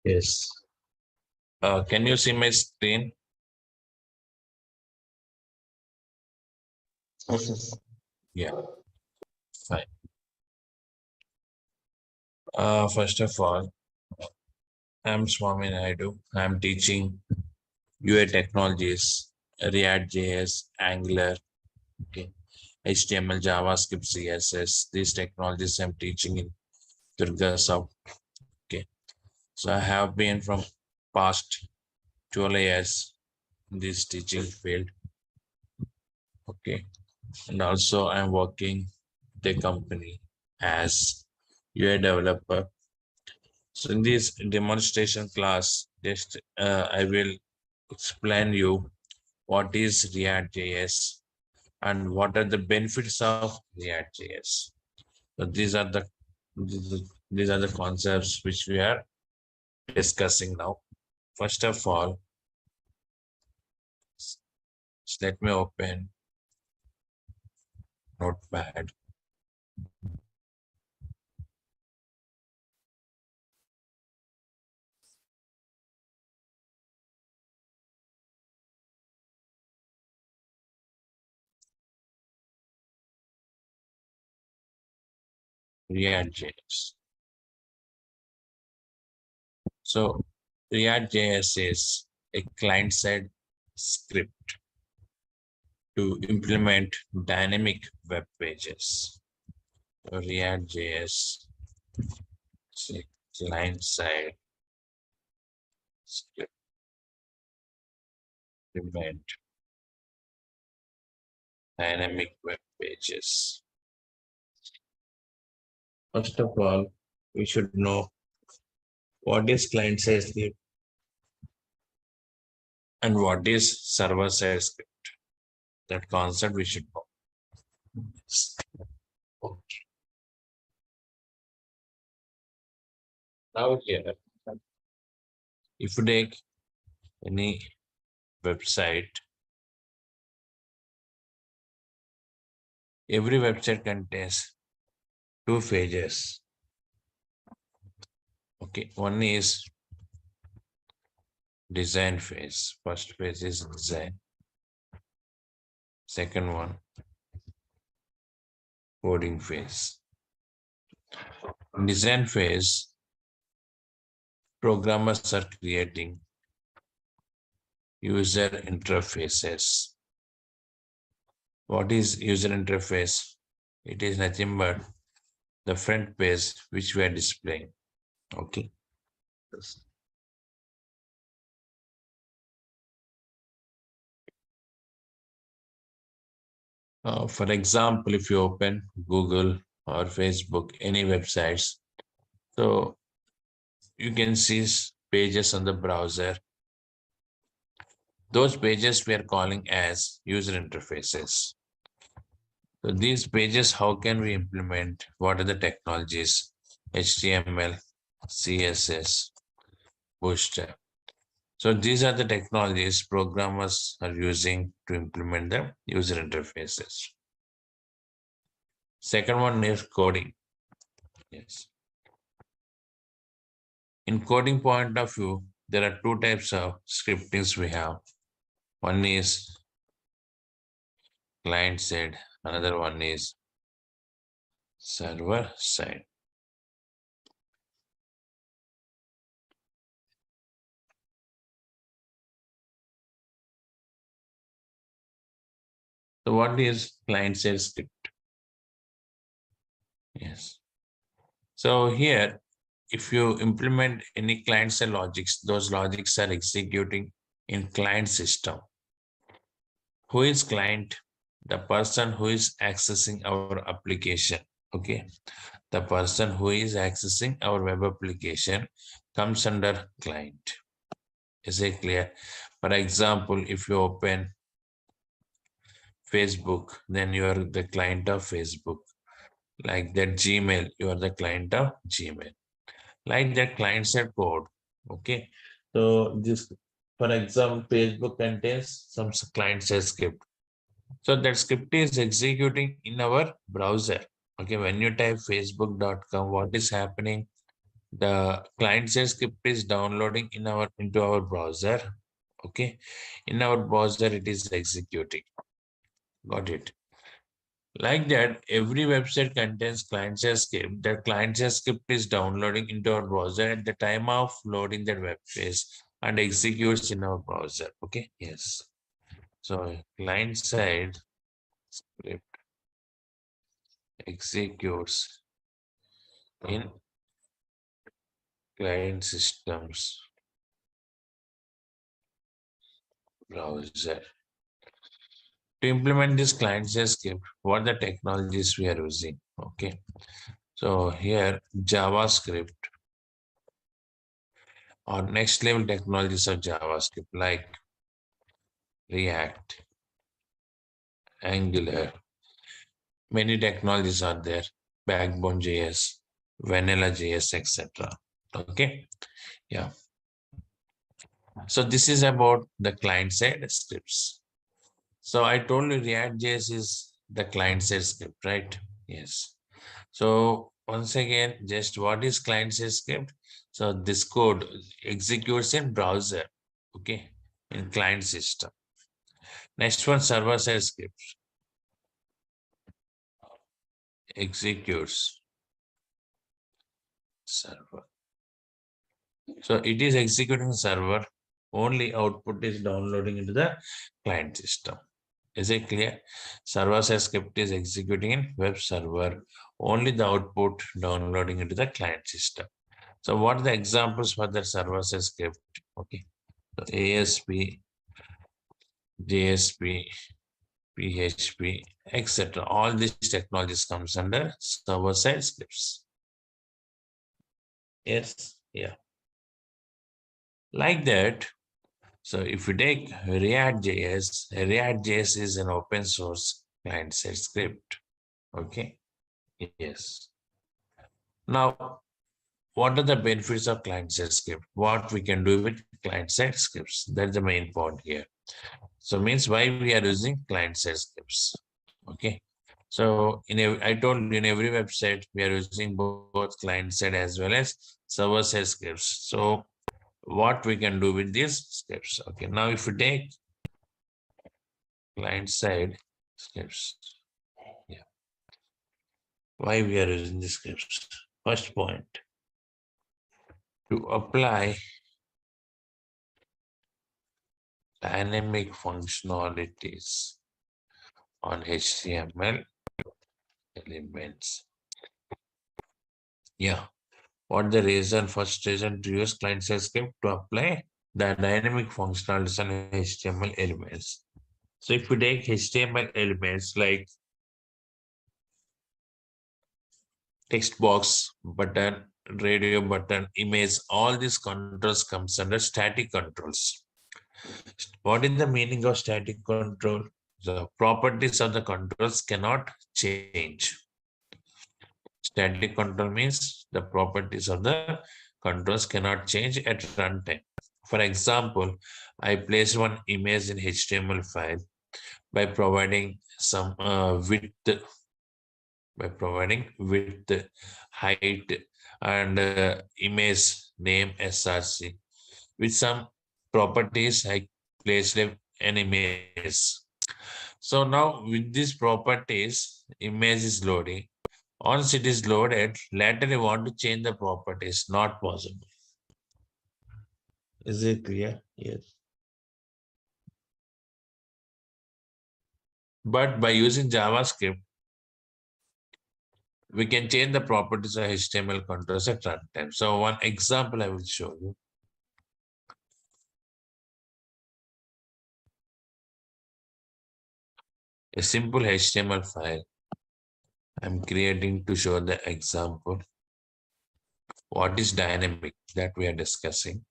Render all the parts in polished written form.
Yes. Can you see my screen? Yes. Yeah, fine. First of all, I'm Swamy Naidu. I'm teaching UI technologies, React JS, Angular, okay, HTML, JavaScript, CSS. These technologies I'm teaching in Durga South. Okay, so I have been from past 12 years in this teaching field. Okay, and also I'm working the company as UI developer. So in this demonstration class, just I will explain you what is React JS and what are the benefits of React JS. So these are the concepts which we are discussing now. First of all, let me open Notepad. React JS. So React JS is a client-side script to implement dynamic web pages. So React JS is a client-side script to implement dynamic web pages. First of all, we should know what is client-side script and what is server-side script. That concept we should know. Okay. Now here, if you take any website, every website contains two phases. Okay, one is design phase. First phase is design. Second one, coding phase. In design phase, programmers are creating user interfaces. What is user interface? It is nothing but the front page which we are displaying. Okay. For example, if you open Google or Facebook, any websites, so you can see pages on the browser. Those pages we are calling as user interfaces. So these pages, how can we implement? What are the technologies? HTML, CSS, Bootstrap. So these are the technologies programmers are using to implement the user interfaces. Second one is coding. Yes. In coding point of view, there are two types of scriptings we have. One is client side, another one is server side. So what is client side script? Yes. So here, if you implement any client side logics, those logics are executing in client system. Who is client? The person who is accessing our application. Okay. The person who is accessing our web application comes under client. Is it clear? For example, if you open Facebook, then you are the client of Facebook. Like that Gmail, you are the client of Gmail. Like that client side code. Okay. So this, for example, Facebook contains some client side script. So that script is executing in our browser. Okay. When you type facebook.com, what is happening? The client-side script is downloading into our browser. Okay, in our browser it is executing. Got it? Like that, every website contains client-side script. The client-side script is downloading into our browser at the time of loading that web page and executes in our browser. Okay, yes. So client-side script executes in client systems browser. To implement this client-side script, what the technologies we are using? Okay, so here JavaScript or next level technologies of JavaScript like React, Angular, many technologies are there, Backbone JS, Vanilla JS, etc. Okay, yeah. So this is about the client-side scripts. So I told you React JS is the client-side script, right? Yes. So once again, just what is client-side script? So this code executes in browser, okay, in client system. Next one, server-side script executes server. So it is executing server, only output is downloading into the client system. Is it clear? Server-side script is executing in web server, only the output downloading into the client system. So what are the examples for the server-side script? Okay, so ASP, JSP, PHP, etc. All these technologies comes under server-side scripts. Yes, yeah. Like that. So if you take React.js is an open source client-side script. Okay. Yes. Now, what are the benefits of client-side script? What we can do with client-side scripts? That's the main point here. So means why we are using client-side scripts. Okay. So I told you in every website we are using both client-side as well as server-side scripts. So what we can do with these scripts? Okay. Now if you take client-side scripts, yeah. Why we are using the scripts? First point, to apply dynamic functionalities on HTML elements. Yeah. What the reason? First reason to use client-side script to apply the dynamic functionalities on HTML elements. So if we take HTML elements like text box, button, radio button, image, all these controls comes under static controls. What is the meaning of static control? The properties of the controls cannot change. Static control means the properties of the controls cannot change at runtime. For example, I place one image in HTML file by providing some width, height, and image name src. With some properties, I placed an image. So now with these properties, image is loading. Once it is loaded, later you want to change the properties, not possible. Is it clear? Yes. But by using JavaScript, we can change the properties of HTML controls at runtime. So one example I will show you. A simple HTML file I'm creating to show the example. What is dynamic that we are discussing?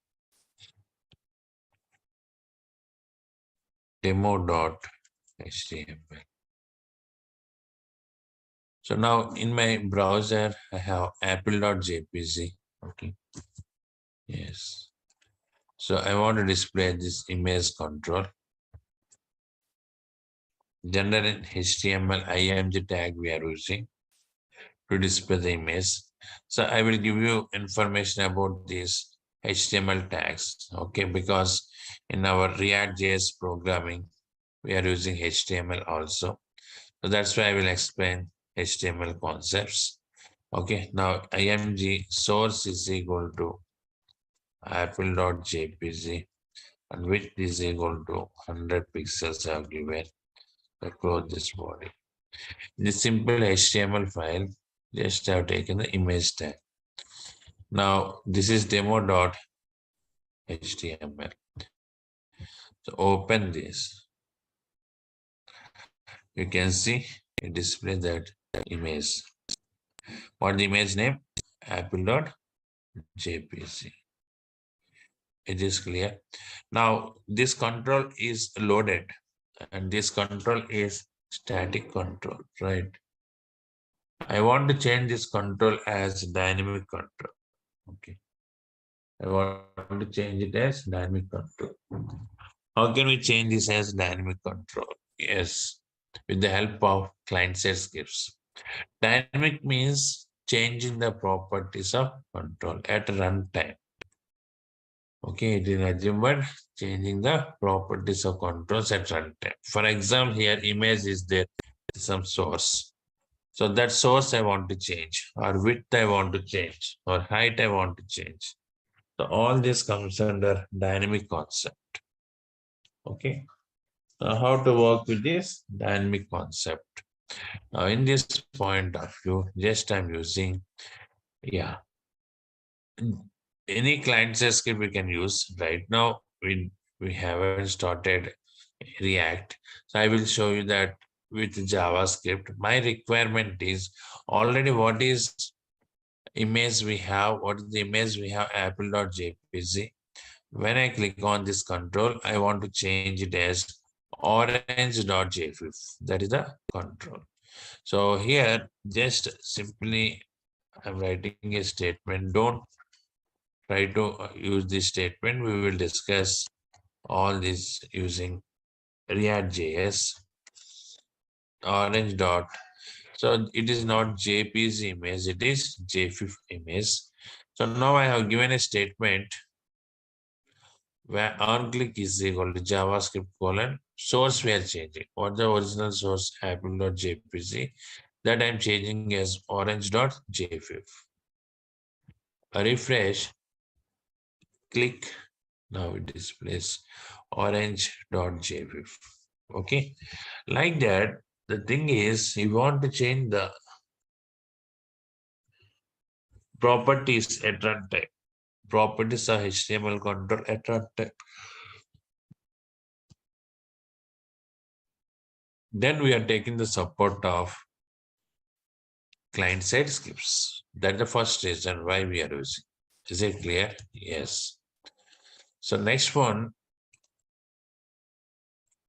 Demo.html. So now in my browser, I have apple.jpg. Okay. Yes. So I want to display this image control. General HTML img tag we are using to display the image. So I will give you information about these HTML tags, okay, because in our React.js programming, we are using HTML also. So that's why I will explain HTML concepts. Okay, now img source is equal to apple.jpg and width is equal to 100 pixels I have given. So close this body. In this simple HTML file, just have taken the image tag. Now this is demo.html. So open this. You can see it displays that image. What the image name? Apple.jpg. It is clear. Now this control is loaded and this control is static control, right? I want to change this control as dynamic control. Okay. I want to change it as dynamic control. How can we change this as dynamic control? Yes, with the help of client-side scripts. Dynamic means changing the properties of control at runtime. Okay, it is nothing but changing the properties of controls at runtime. For example, here image is there, some source. So that source I want to change, or width I want to change, or height I want to change. So all this comes under dynamic concept. Okay. Now how to work with this dynamic concept? Now in this point of view, just I'm using, yeah, any client-side script we can use. Right now, we haven't started React. So I will show you that with JavaScript. My requirement is already what is image we have, what is the image we have, apple.jpg. When I click on this control, I want to change it as orange.jpg. That is the control. So here, just simply I'm writing a statement. Don't try to use this statement. We will discuss all this using React.js, orange dot. So it is not JPG image, it is JFIF image. So now I have given a statement where on click is equal to JavaScript colon source we are changing. What the original source apple.jpg that I'm changing as orange.jfif. A refresh, click, now it displays orange.jfif. Okay, like that. The thing is, you want to change the properties at runtime. Properties are HTML control at runtime. Then we are taking the support of client-side scripts. That's the first reason why we are using. Is it clear? Yes. So next one,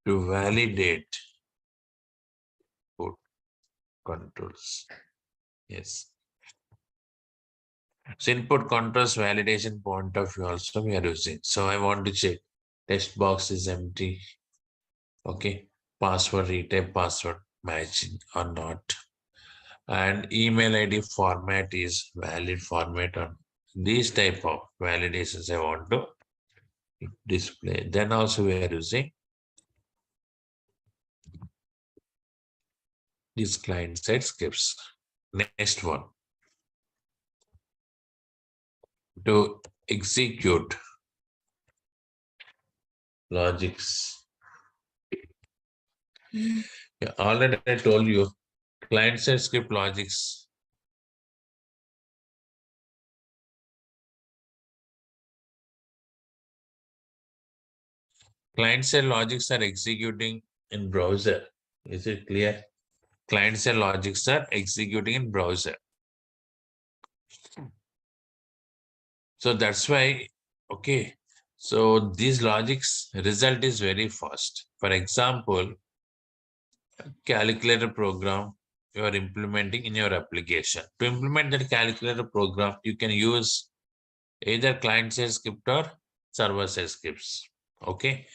to validate input controls. Yes. So input controls validation point of view also we are using. So I want to check text box is empty. Okay. Password retype password matching or not. And email ID format is valid format on these type of validations I want to display. Then also we are using these client-side scripts. Next one, to execute logics. Yeah, already I told you client-side script logics. Client-side logics are executing in browser. Is it clear? Client-side logics are executing in browser. So that's why, okay. So these logics result is very fast. For example, calculator program you are implementing in your application. To implement that calculator program, you can use either client-side script or server-side scripts. Okay.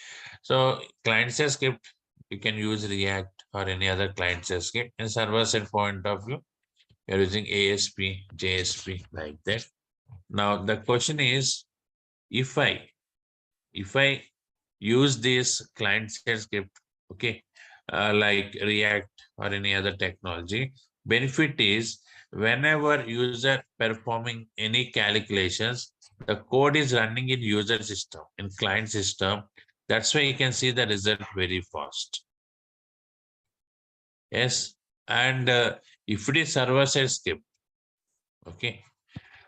So client-side script, you can use React or any other client-side script. In server-side point of view, We are using ASP, JSP like that. Now the question is, if I use this client-side script, okay, like React or any other technology, benefit is whenever user performing any calculations, the code is running in user system, in client system. That's why you can see the result very fast. Yes, and if it is server-side script, okay,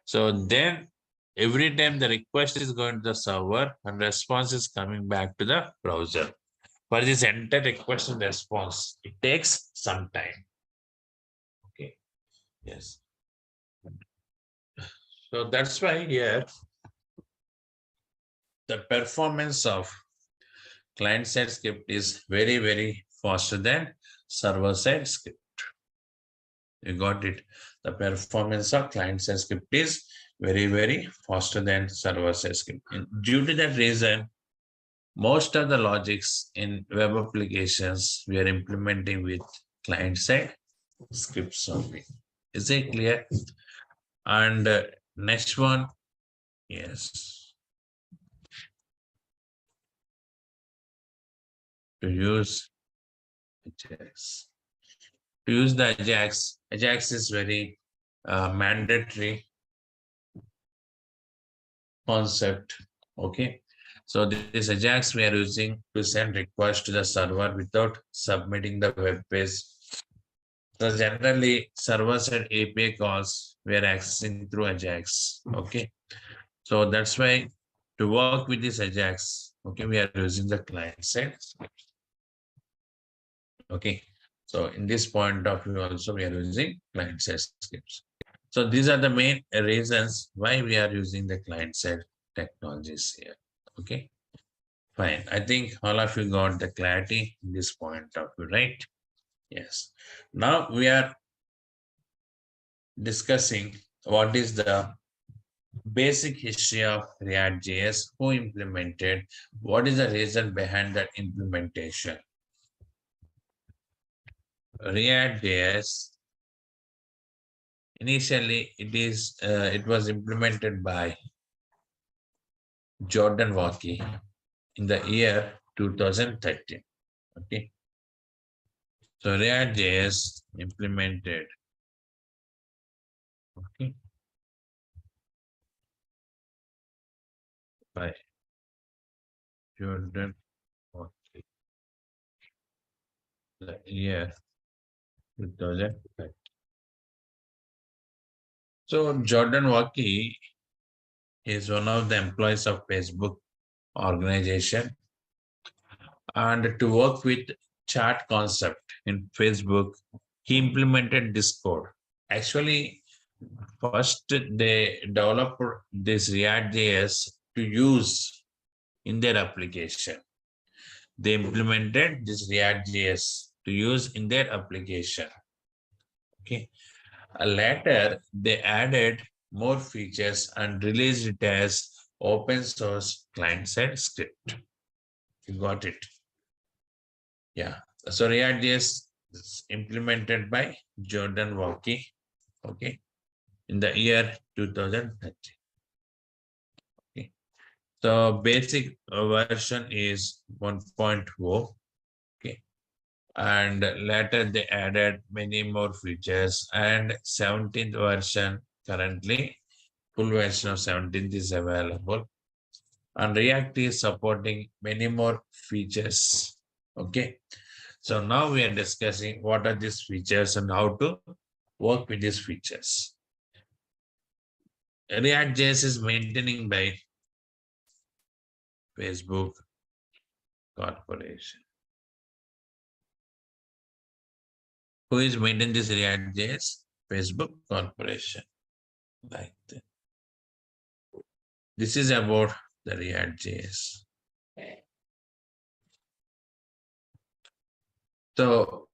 so then every time the request is going to the server and response is coming back to the browser. For this entire request and response, it takes some time. Okay. Yes. So that's why here the performance of client-side script is very, very faster than server-side script. You got it. The performance of client-side script is very, very faster than server-side script. And due to that reason, most of the logics in web applications we are implementing with client-side scripts only. Is it clear? And next one, yes, to use Ajax. To use the Ajax is very mandatory concept. Okay, so this Ajax we are using to send request to the server without submitting the web page. So generally, server-side API calls we are accessing through Ajax. Okay, so that's why to work with this Ajax, okay, we are using the client side. Okay, so in this point of view also we are using client side scripts. So these are the main reasons why we are using the client side technologies here. Okay, fine. I think all of you got the clarity in this point of view, right? Yes. Now we are discussing what is the basic history of React.js, who implemented, what is the reason behind that implementation. React.js, initially it was implemented by Jordan Walkie in the year 2013. Okay, so React.js implemented, okay, by Jordan Walkie the year 2013. So Jordan Walkie is one of the employees of Facebook organization, and to work with chat concept in Facebook, he implemented this code. Actually, first they developed this React.js to use in their application. They implemented this React.js to use in their application. Okay. Later, they added more features and released it as open source client-side script. You got it? Yeah. So React.js is implemented by Jordan Walkie, okay, in the year 2013. Okay. So basic version is 1.0. Okay. And later they added many more features, and 17th version currently, full version of 17th is available. And React is supporting many more features. Okay. So now we are discussing what are these features and how to work with these features. React.js is maintaining by Facebook Corporation. Who is maintaining this React.js? Facebook Corporation. Like that. This is about the React.js. So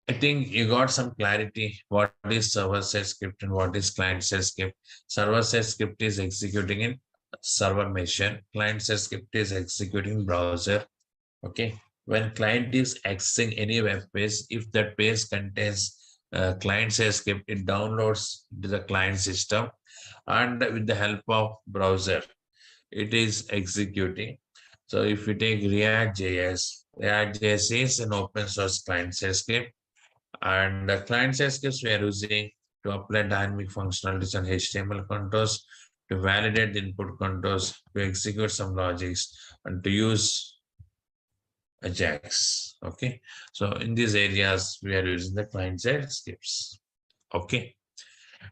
I think you got some clarity what is server-side script and what is client-side script. Server-side script is executing in server machine. Client-side script is executing browser. Okay. When client is accessing any web page, if that page contains client side script, it downloads to the client system, and with the help of browser, it is executing. So if you take React.js is an open source client side script, and the client side scripts we are using to apply dynamic functionalities and HTML controls, to validate the input controls, to execute some logics, and to use Ajax. Okay, so in these areas we are using the client side scripts. Okay,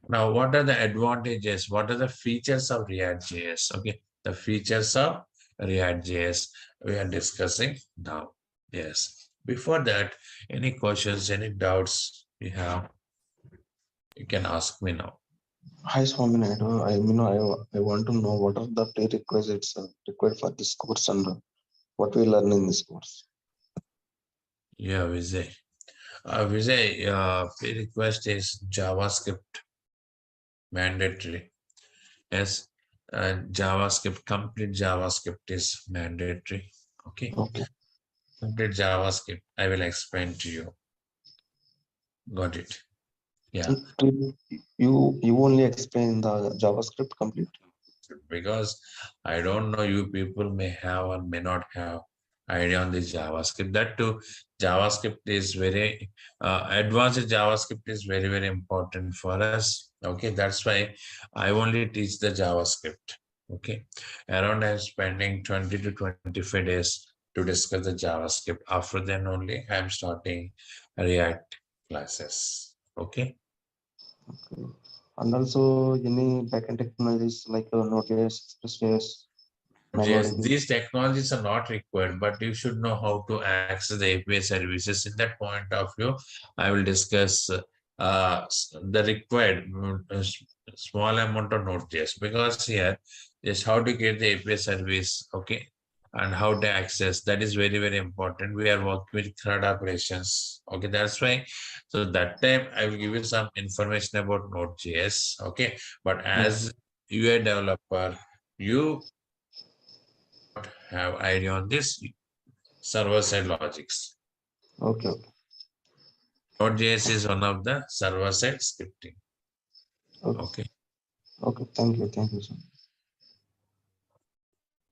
now what are the advantages? What are the features of React.js? Okay, the features of React.js we are discussing now. Yes, before that, any questions, any doubts you have, you can ask me now. Hi, Swamy Naidu. I want to know what are the prerequisites required for this course and what we learn in this course. Yeah, Vijay. Vijay, pre-request is JavaScript mandatory. Yes, JavaScript, complete JavaScript is mandatory. Okay, Okay. complete JavaScript. I will explain to you. Got it. Yeah. You only explain the JavaScript complete. Because I don't know, you people may have or may not have idea on this JavaScript. That too, JavaScript is very advanced. JavaScript is very, very important for us. Okay, that's why I only teach the JavaScript. Okay, around I'm spending 20 to 25 days to discuss the JavaScript. After then only I'm starting React classes. Okay. Okay. And also any backend technologies like Node.js, Express.js, Yes, MongoDB. these technologies are not required, but you should know how to access the API services. In that point of view, I will discuss the required small amount of Node.js, because here is how to get the API service, okay, and how to access. That is very, very important. We are working with CRUD operations, okay. That's why. So that time I will give you some information about Node.js, okay. But Okay. as UI developer, you have idea on this server side logics. Okay. Okay. Node.js is one of the server side scripting. Okay. Okay. Okay. Thank you. Thank you, sir.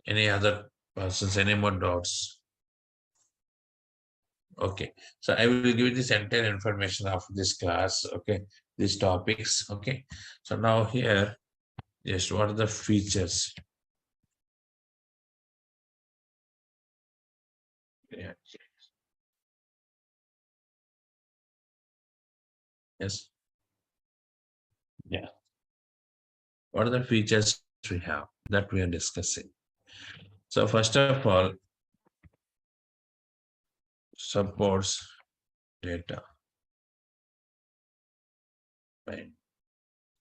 Any other persons, any more doubts? Okay. So I will give you this entire information of this class. Okay. These topics. Okay. So now here, just what are the features? Yeah. Yes. Yeah. What are the features we have that we are discussing? So first of all, supports data. Right.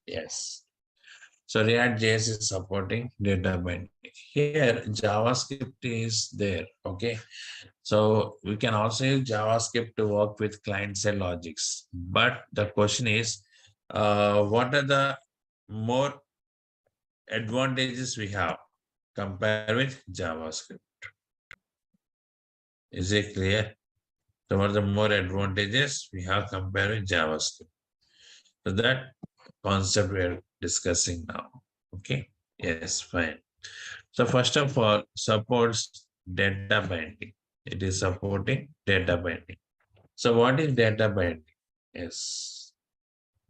Yes. So React.js is supporting data binding. Here, JavaScript is there. Okay. So we can also use JavaScript to work with client-side logics. But the question is, what are the more advantages we have compared with JavaScript? Is it clear? So what are the more advantages we have compared with JavaScript? So that concept we are discussing now. Okay. Yes, fine. So first of all, supports data binding. It is supporting data binding. So what is data binding? Yes.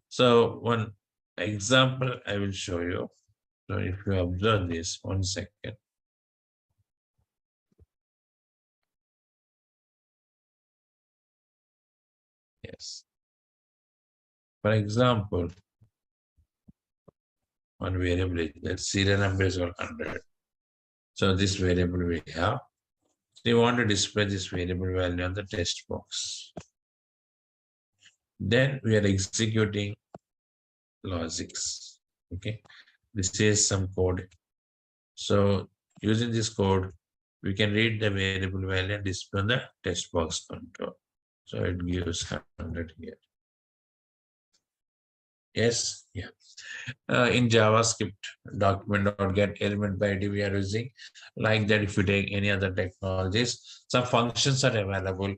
So one example I will show you. So if you observe this, 1 second. Yes. For example, one variable, that serial number is 100. So this variable we have. So you want to display this variable value on the text box. Then we are executing logics. Okay. This is some code. So using this code, we can read the variable value and display on the text box control. So it gives 100 here. Yes, yeah. In JavaScript, document.get element by ID we are using. Like that, if you take any other technologies, some functions are available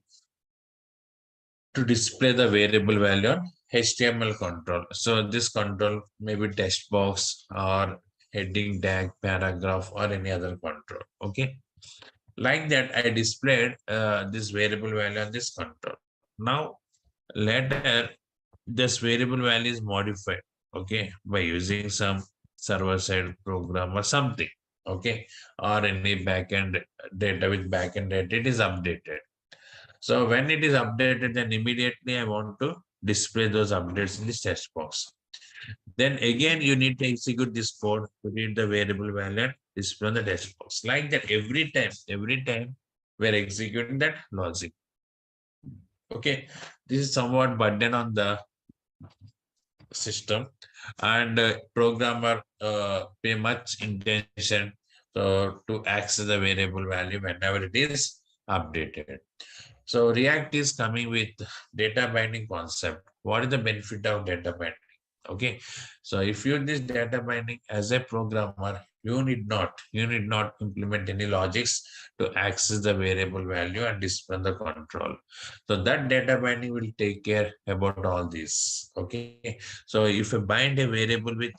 to display the variable value on HTML control. So this control may be text box or heading tag, paragraph, or any other control. Okay. Like that, I displayed this variable value on this control. Now, later, this variable value is modified, okay, by using some server-side program or something, okay, or any backend data with backend data, it is updated. So when it is updated, then immediately I want to display those updates in this text box. Then again, you need to execute this code to read the variable value and display on the text box. Like that, every time we're executing that logic. Okay, this is somewhat burden on the system, and programmer pay much intention to access the variable value whenever it is updated. So React is coming with data binding concept. What is the benefit of data binding? Okay, so if you use this data binding as a programmer, you need not implement any logics to access the variable value and display the control. So that data binding will take care about all this. Okay, so if you bind a variable with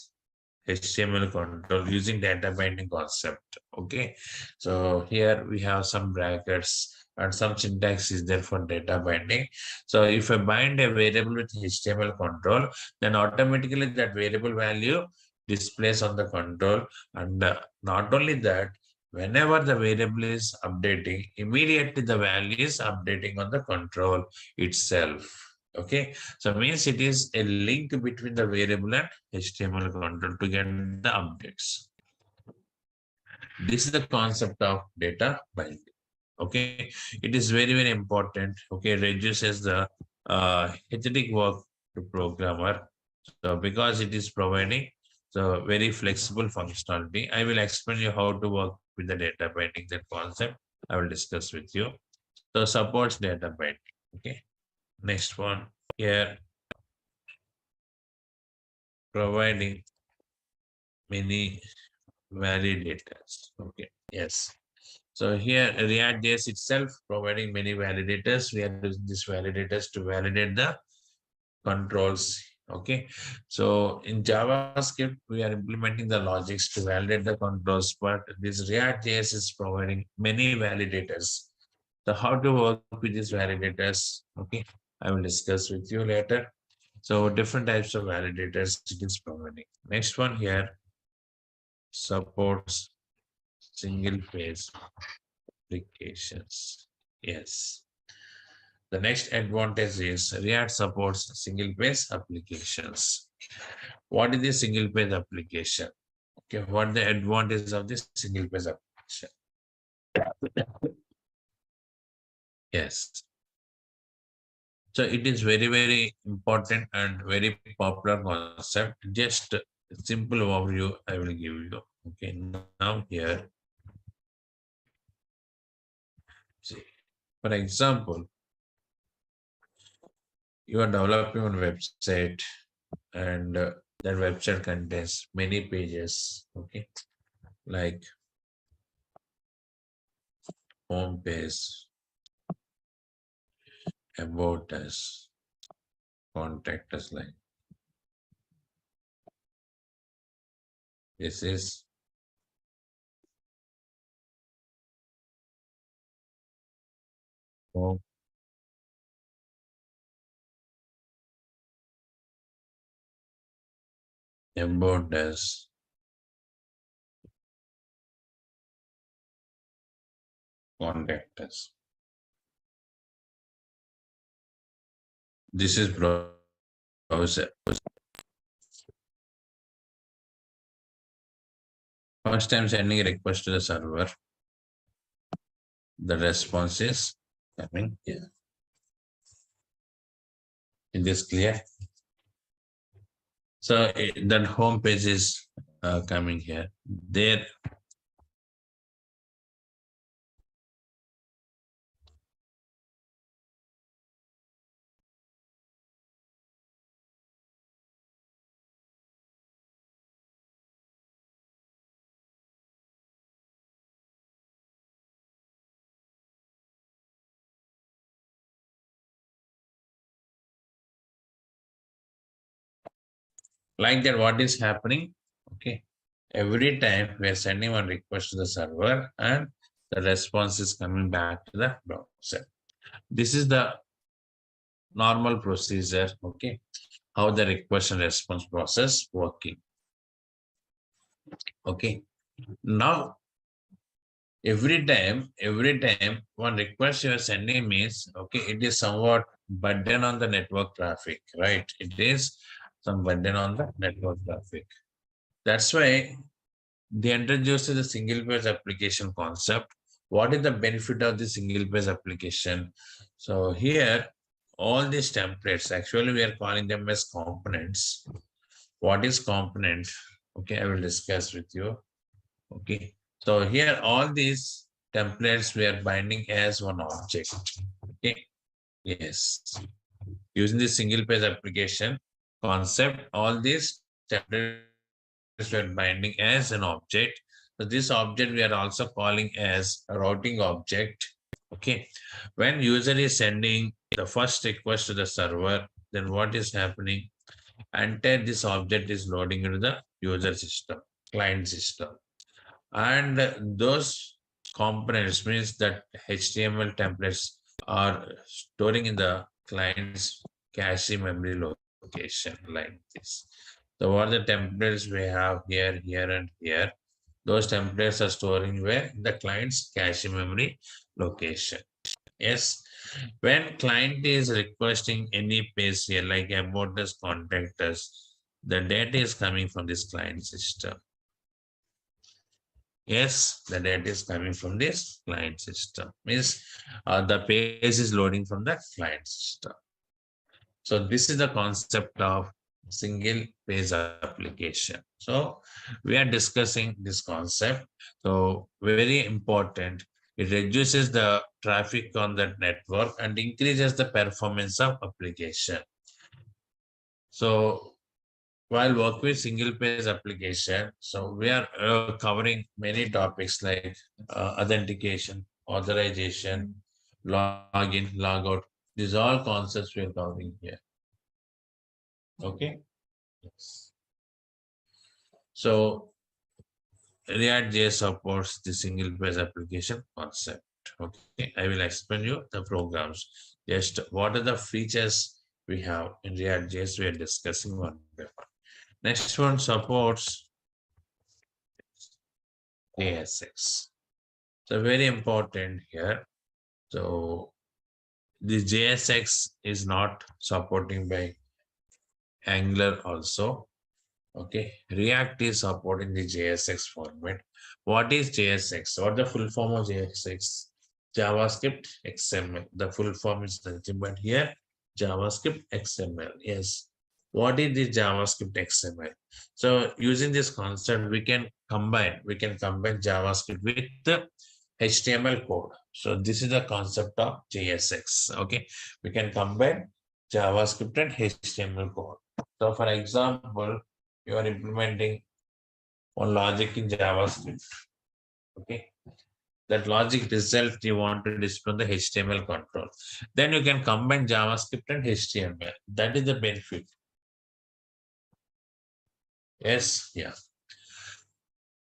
HTML control using data binding concept. Okay, so here we have some brackets and some syntax is there for data binding. So if I bind a variable with HTML control, then automatically that variable value displays on the control. And not only that, whenever the variable is updating, immediately the value is updating on the control itself. Okay, so means it is a link between the variable and HTML control to get the updates. This is the concept of data binding. Okay, it is very important. Okay, reduces the hectic work to programmer. So because it is providing so very flexible functionality, I will explain you how to work with the data binding. That concept I will discuss with you. So supports data binding. Okay, next one here, providing many validators. Okay, yes. So here React.js itself providing many validators. We are using these validators to validate the controls. Okay, so in JavaScript we are implementing the logics to validate the controls, but this React.js is providing many validators. So how to work with these validators? Okay, I will discuss with you later. So different types of validators it is providing. Next one here, supports single phase applications. Yes. The next advantage is React supports single phase applications. What is the single phase application? Okay, what the advantage of this single phase application? Yes. So it is very important and very popular concept. Just a simple overview I will give you. Okay, now here, see, for example, you are developing a website and that website contains many pages, okay, like home page, about us, contact us, like this is home, about us, contact us. This is browser. First time sending a request to the server, the response is coming here. Is this clear? So that home page is coming here. There, Like that, what is happening? Okay. Every time we are sending one request to the server and the response is coming back to the browser. This is the normal procedure. Okay. How the request and response process working. Okay. Now, every time one request you are sending means, okay, it is somewhat burden on the network traffic, right? It is some burden on the network traffic. That's why they introduced the single page application concept. What is the benefit of the single page application? So here, all these templates, actually we are calling them as components. What is component? Okay, I will discuss with you. Okay, so here all these templates we are binding as one object. Okay, yes. Using the single page application concept, all these templates we are binding as an object. So this object we are also calling as a routing object. Okay. When user is sending the first request to the server, then what is happening? Until this object is loading into the user system, client system. And those components means that HTML templates are storing in the client's cache memory location like this. So what the templates we have here, here, and here, those templates are storing where the client's cache memory location. Yes, when client is requesting any page here, like about us, contact us, the data is coming from this client system. Yes, the data is coming from this client system. Means the page is loading from the client system. So this is the concept of single page application. So we are discussing this concept. So very important. It reduces the traffic on that network and increases the performance of application. So while work with single page application, so we are covering many topics like authentication, authorization, login, logout. These all concepts we are covering here. Okay. Yes. So React.js supports the single page application concept. Okay, I will explain you the programs. Just what are the features we have in React.js we are discussing one by one. Next one supports JSX. So very important here. So the JSX is not supporting by Angular also. Okay, React is supporting the JSX format. What is JSX? What the full form of JSX? JavaScript XML. The full form is nothing but here JavaScript XML. Yes. What is the JavaScript XML? So using this concept, we can combine JavaScript with the HTML code. So this is the concept of JSX. Okay, we can combine JavaScript and HTML code. So for example, you are implementing one logic in JavaScript. Okay, that logic result you want to display on the HTML control. Then you can combine JavaScript and HTML. That is the benefit. Yes, yeah.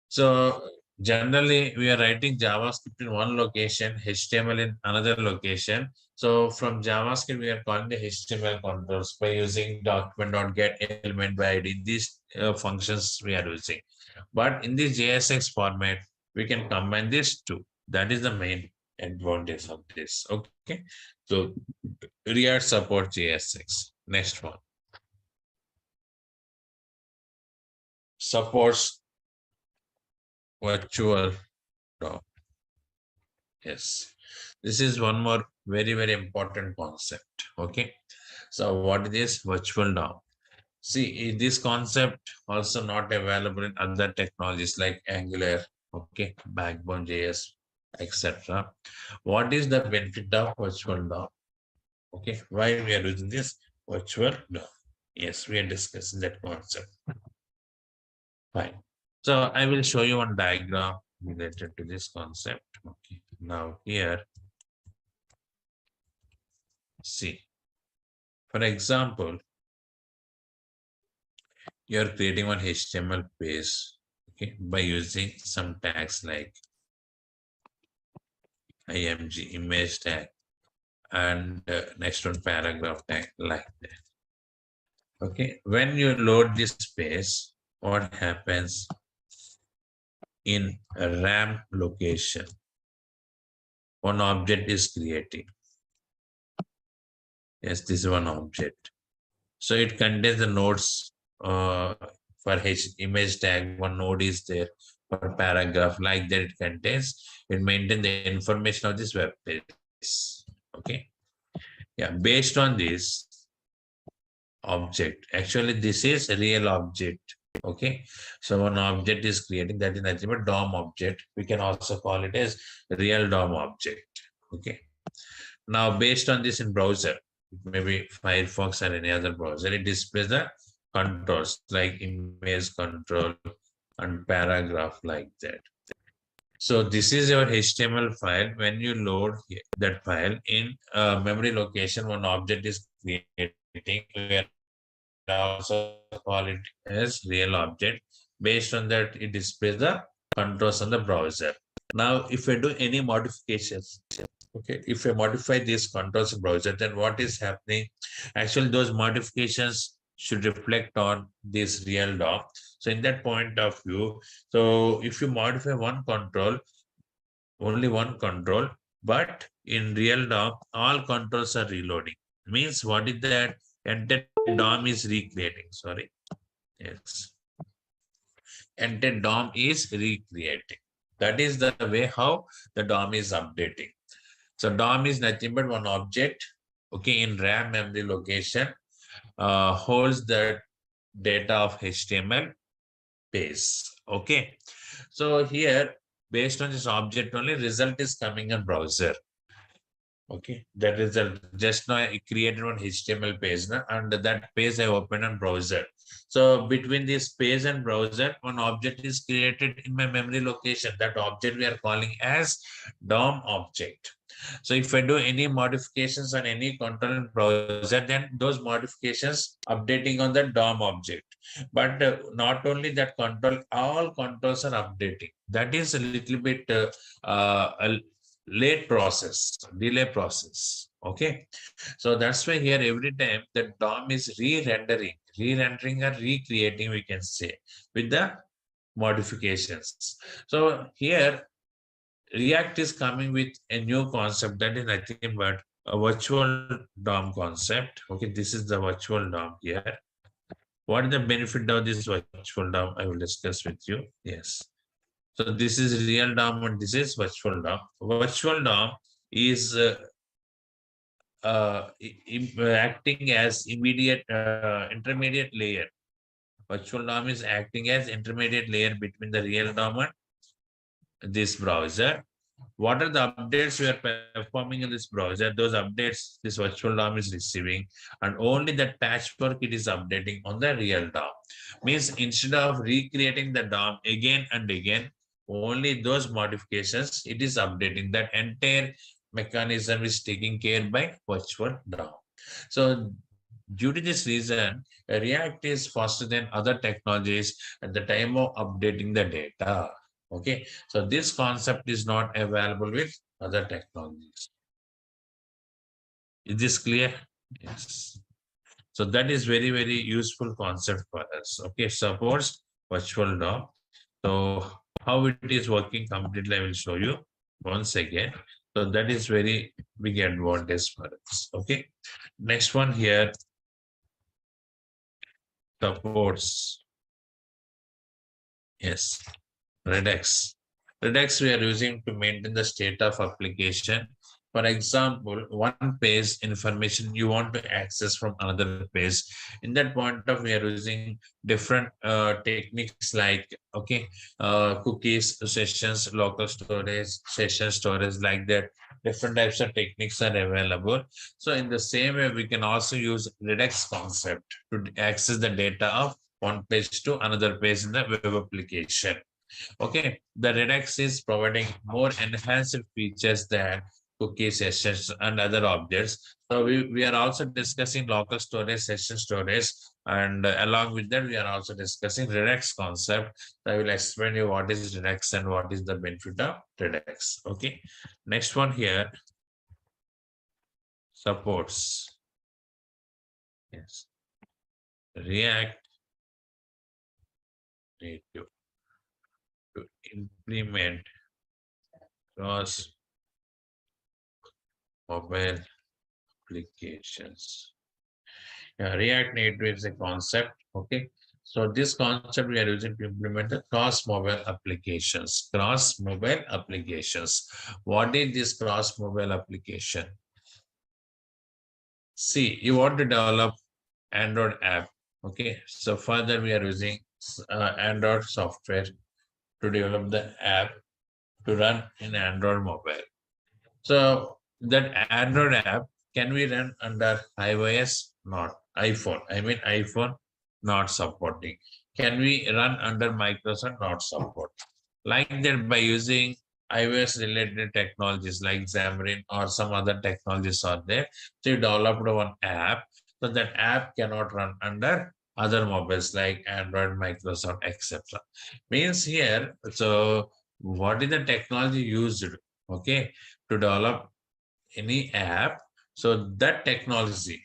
So generally we are writing JavaScript in one location, HTML in another location. So from JavaScript, we are calling the HTML controls by using document.get element by ID. These functions we are using. But in this JSX format, we can combine these two. That is the main advantage of this. Okay. So React support JSX. Next one. Supports virtual DOM. Yes. This is one more very, very important concept. Okay. So what is virtual DOM? See, this concept also not available in other technologies like Angular, okay, Backbone JS, etc. What is the benefit of virtual DOM? Okay, why we are using this virtual DOM? Yes, we are discussing that concept. Fine. So I will show you one diagram related to this concept. Okay, now here, see, for example, you're creating one HTML page, okay, by using some tags like img image tag and next one paragraph tag like that. Okay, when you load this page, what happens in a RAM location? One object is creating. Yes, this is one object. So it contains the nodes for image tag. One node is there for paragraph like that. It contains. It maintains the information of this web page. Okay. Yeah. Based on this object, actually this is a real object. Okay. So one object is creating, that is nothing but DOM object. We can also call it as real DOM object. Okay. Now, based on this in browser, maybe Firefox or any other browser, it displays the controls like image control and paragraph like that. So this is your HTML file. When you load that file in memory location, one object is creating. We also call it as real object. Based on that, it displays the controls on the browser. Now, if I do any modifications, okay, if I modify these controls in browser, then what is happening? Actually, those modifications should reflect on this real DOM. So in that point of view, so if you modify one control, only one control, but in real DOM, all controls are reloading. Means what is that? Entire DOM is recreating. Sorry. Yes. Entire DOM is recreating. That is the way how the DOM is updating. So DOM is nothing but one object, okay, in RAM memory location, holds the data of HTML page. Okay. So here, based on this object only, result is coming in browser. Okay, that result just now I created one HTML page and that page I opened on browser. So between this page and browser, one object is created in my memory location. That object we are calling as DOM object. So if I do any modifications on any control in browser, then those modifications updating on the DOM object. But not only that control, all controls are updating. That is a little bit a late process, delay process. Okay. So that's why here every time the DOM is re-rendering or recreating, we can say, with the modifications. So here React is coming with a new concept that is nothing but a virtual DOM concept. Okay, this is the virtual DOM here. What is the benefit of this virtual DOM? I will discuss with you. Yes. So this is real DOM and this is virtual DOM. Virtual DOM is acting as intermediate layer. Virtual DOM is acting as intermediate layer between the real DOM and this browser. What are the updates we are performing in this browser? Those updates this virtual DOM is receiving, and only the patchwork it is updating on the real DOM. Means instead of recreating the DOM again and again, only those modifications it is updating. That entire mechanism is taken care by virtual DOM. So due to this reason, React is faster than other technologies at the time of updating the data. Okay, so this concept is not available with other technologies. Is this clear? Yes. So that is very, very useful concept for us. Okay, suppose virtual DOM. So how it is working completely, I will show you once again. So that is very big advantage for us. Okay, next one here, supports. Yes, Redux. Redux we are using to maintain the state of application. For example, one page information you want to access from another page. In that point of we are using different techniques like cookies, sessions, local storage, session storage, like that. Different types of techniques are available. So in the same way, we can also use Redux concept to access the data of one page to another page in the web application. Okay, the Redux is providing more enhanced features than cookie sessions and other objects. So we are also discussing local storage, session storage, and along with that, we are also discussing Redux concept. I will explain you what is Redux and what is the benefit of Redux. Okay. Next one here, supports. Yes. React Native to implement cross mobile applications. Yeah, React Native is a concept. Okay. So this concept we are using to implement the cross mobile applications. Cross mobile applications. What is this cross mobile application? See, you want to develop Android app. Okay. So further we are using Android software to develop the app to run in Android mobile. So that Android app can we run under iOS? Not iPhone. I mean iPhone not supporting. Can we run under Microsoft? Not support. Like that by using iOS related technologies like Xamarin or some other technologies are there. So you developed one app. So that app cannot run under other mobiles like Android, Microsoft, etc. Means here, so what is the technology used? Okay, to develop any app. So that technology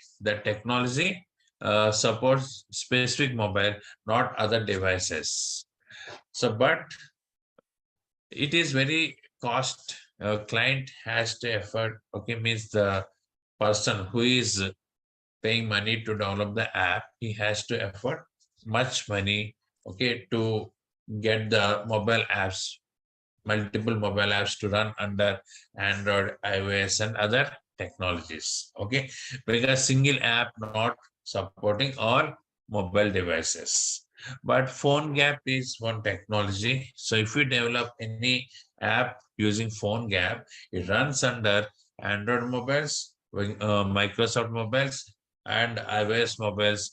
supports specific mobile, not other devices. So, but it is very cost. Client has to effort. Okay, means the person who is paying money to download the app, he has to effort much money. Okay, to get the mobile apps multiple mobile apps to run under Android, iOS, and other technologies. Okay, because single app not supporting all mobile devices. But phone gap is one technology. So if you develop any app using phone gap, it runs under Android mobiles, Microsoft mobiles, and iOS mobiles.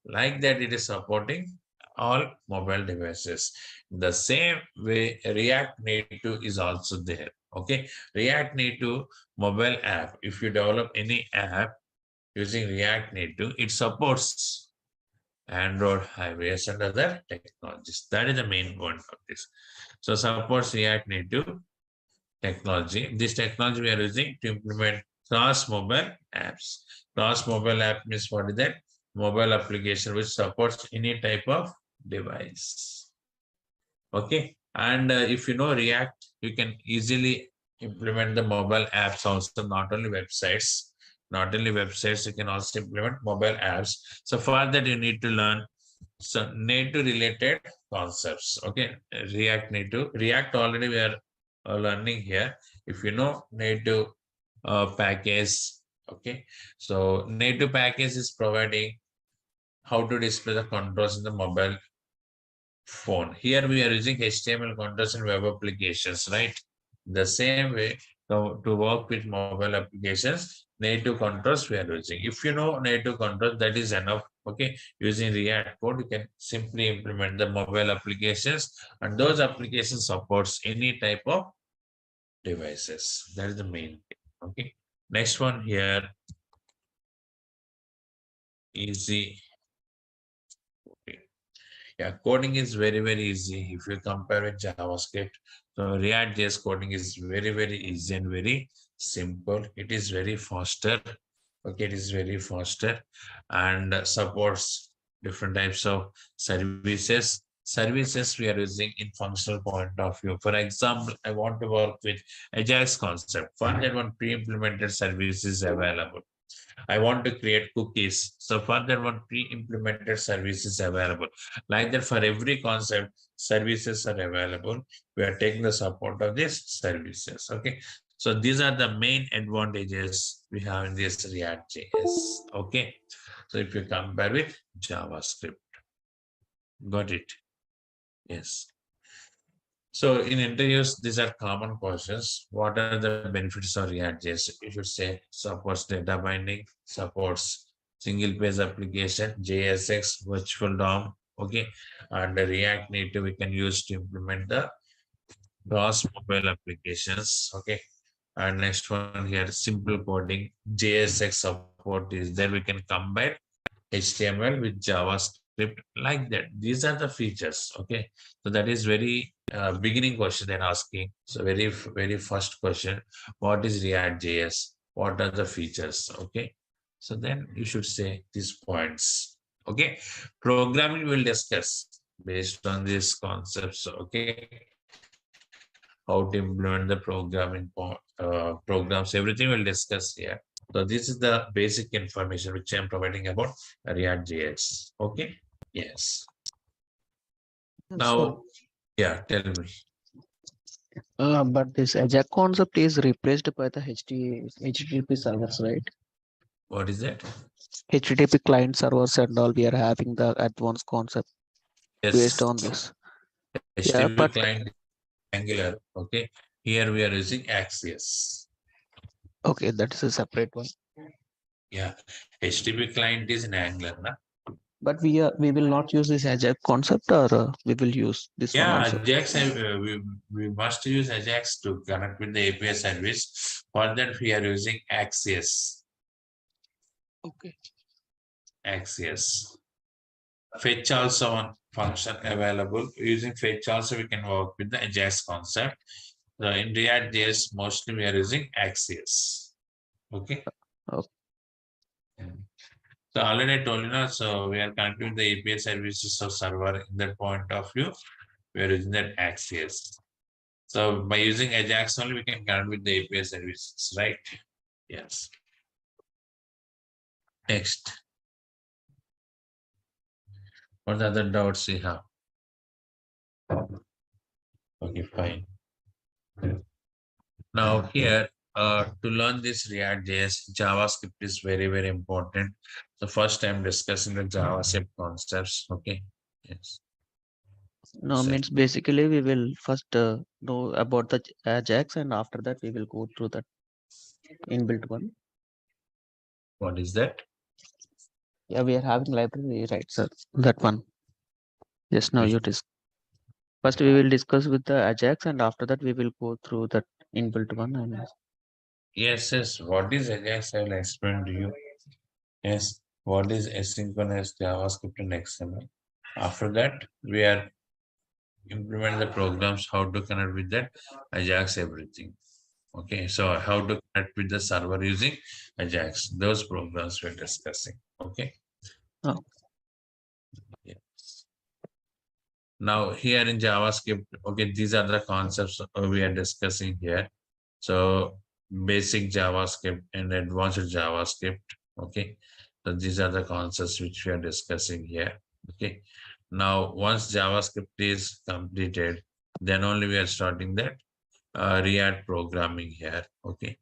Like that, it is supporting all mobile devices. The same way, React Native is also there. Okay, React Native mobile app. If you develop any app using React Native, it supports Android, iOS, and other technologies. That is the main point of this. So supports React Native technology. This technology we are using to implement cross mobile apps. Cross mobile app means what is that? Mobile application which supports any type of device. Okay, and if you know React, you can easily implement the mobile apps also, not only websites. Not only websites, you can also implement mobile apps. So for that, you need to learn some native related concepts. Okay, React Native. React already we are learning here. If you know native package, okay. So native package is providing how to display the controls in the mobile phone. Here we are using HTML controls in web applications, right? The same way to work with mobile applications, native controls we are using. If you know native controls, that is enough. Okay, using React code, you can simply implement the mobile applications, and those applications supports any type of devices. That is the main thing. Okay. Next one here, easy. Okay. Yeah, coding is very, very easy if you compare with JavaScript. So React.js coding is very, very easy and very simple. It is very faster. Okay, it is very faster and supports different types of services. Services we are using in functional point of view. For example, I want to work with Agile's concept. For that one, pre-implemented service is available. I want to create cookies. So for that one, pre-implemented services available. Like that, for every concept, services are available. We are taking the support of these services. Okay. So these are the main advantages we have in this React JS. Okay. So if you compare with JavaScript, got it? Yes. So in interviews, these are common questions. What are the benefits of React JS? You should say supports data binding, supports single page application, JSX, virtual DOM, okay, and the React Native we can use to implement the cross mobile applications, okay, And next one here, simple coding, JSX support is there. We can combine HTML with JavaScript like that. These are the features. Okay, so that is very beginning question they're asking. So very first question, what is React JS? What are the features? Okay, so then you should say these points. Okay, programming will discuss based on these concepts. Okay, how to implement the programming programs, everything we'll discuss here. So this is the basic information which I'm providing about React JS. Okay. Yes. Yes, sir. Now, yeah, tell me. But this Ajax concept is replaced by the HTTP servers, right? What is that? HTTP client servers and all. We are having the advanced concept based Yes. on this. Yeah, HTTP but client Angular. Okay. Here we are using Axios. okay, that is a separate one. Yeah. HTTP client is in Angular. Na? But we will not use this Ajax concept, or we will use this one Yeah, also. Ajax, we must use Ajax to connect with the API service. For that, we are using Axios. Okay. Axios. Fetch also one function available. Using fetch also we can work with the Ajax concept. So in React JS, mostly we are using Axios. Okay. Okay. So already I told you now, so we are connecting the API services of server in that point of view. We are using that Axios. So by using Ajax only, we can connect with the API services, right? Yes. Next. What other doubts you have? Okay, fine. Now here, to learn this React JS, JavaScript is very important. So first I'm discussing the JavaScript concepts. Okay. Yes. No, So means basically we will first know about the Ajax, and after that we will go through that inbuilt one. what is that? Yeah, we are having library, right, sir? That one. Just now Which- you dis. First we will discuss with the Ajax, and after that we will go through that inbuilt one. And yes. What is Ajax? I will explain to you. Yes. What is asynchronous JavaScript and XML? After that, we are implement the programs, how to connect with that Ajax, everything. Okay, so how to connect with the server using Ajax, those programs we're discussing. Okay. oh, Yes. Now here in JavaScript, okay, these are the concepts we are discussing here. So basic JavaScript and advanced JavaScript. Okay, so these are the concepts which we are discussing here. Okay, now once JavaScript is completed, then only we are starting that React programming here. Okay,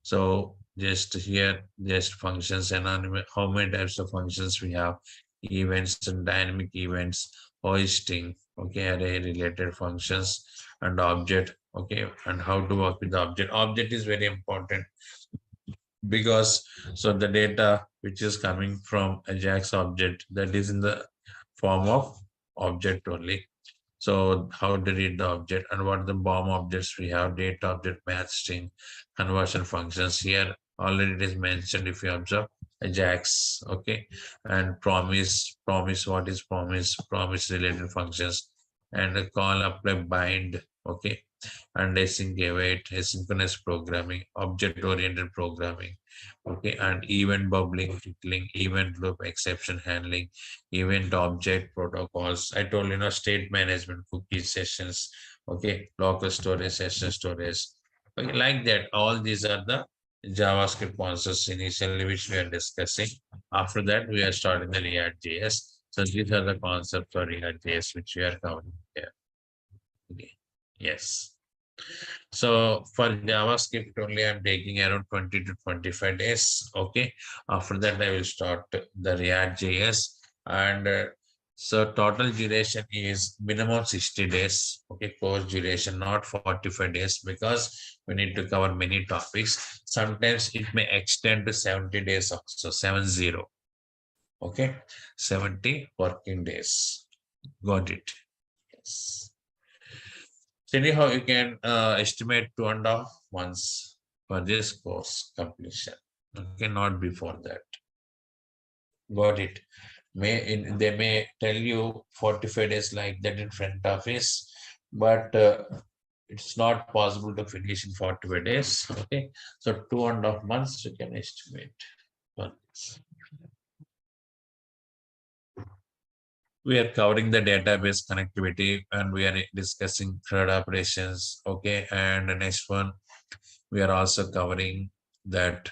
so just here, just functions and how many types of functions we have, events and dynamic events, hoisting, okay, array related functions and object, okay, and how to work with the object. Object is very important because so the data which is coming from Ajax object, that is in the form of object only. So how to read the object and what the BOM objects we have, data object, match string, conversion functions. Here already it is mentioned if you observe Ajax, okay, and promise, what is promise related functions, and a call, apply, bind, okay, and async await, asynchronous programming, object oriented programming, okay, and event bubbling, tickling, event loop, exception handling, event object protocols. I told you know state management, cookie sessions, okay, local storage, session storage, okay, like that. All these are the JavaScript concepts initially which we are discussing. After that, we are starting the React JS. So these are the concepts for React JS which we are covering here. Okay. Yes. So for JavaScript only, I'm taking around 20 to 25 days. Okay. After that, I will start the React JS. And so total duration is minimum 60 days. Okay. Course duration, not 45 days, because we need to cover many topics. Sometimes it may extend to 70 days also, 70. Okay. 70 working days. Got it. Yes. So anyhow, you can estimate 2.5 months. for this course completion. Okay, not before that. Got it. They may tell you 45 days like that in front office, but it's not possible to finish in 45 days. Okay, so 2.5 months you can estimate for this. We are covering the database connectivity and we are discussing CRUD operations. Okay, and the next one we are also covering that,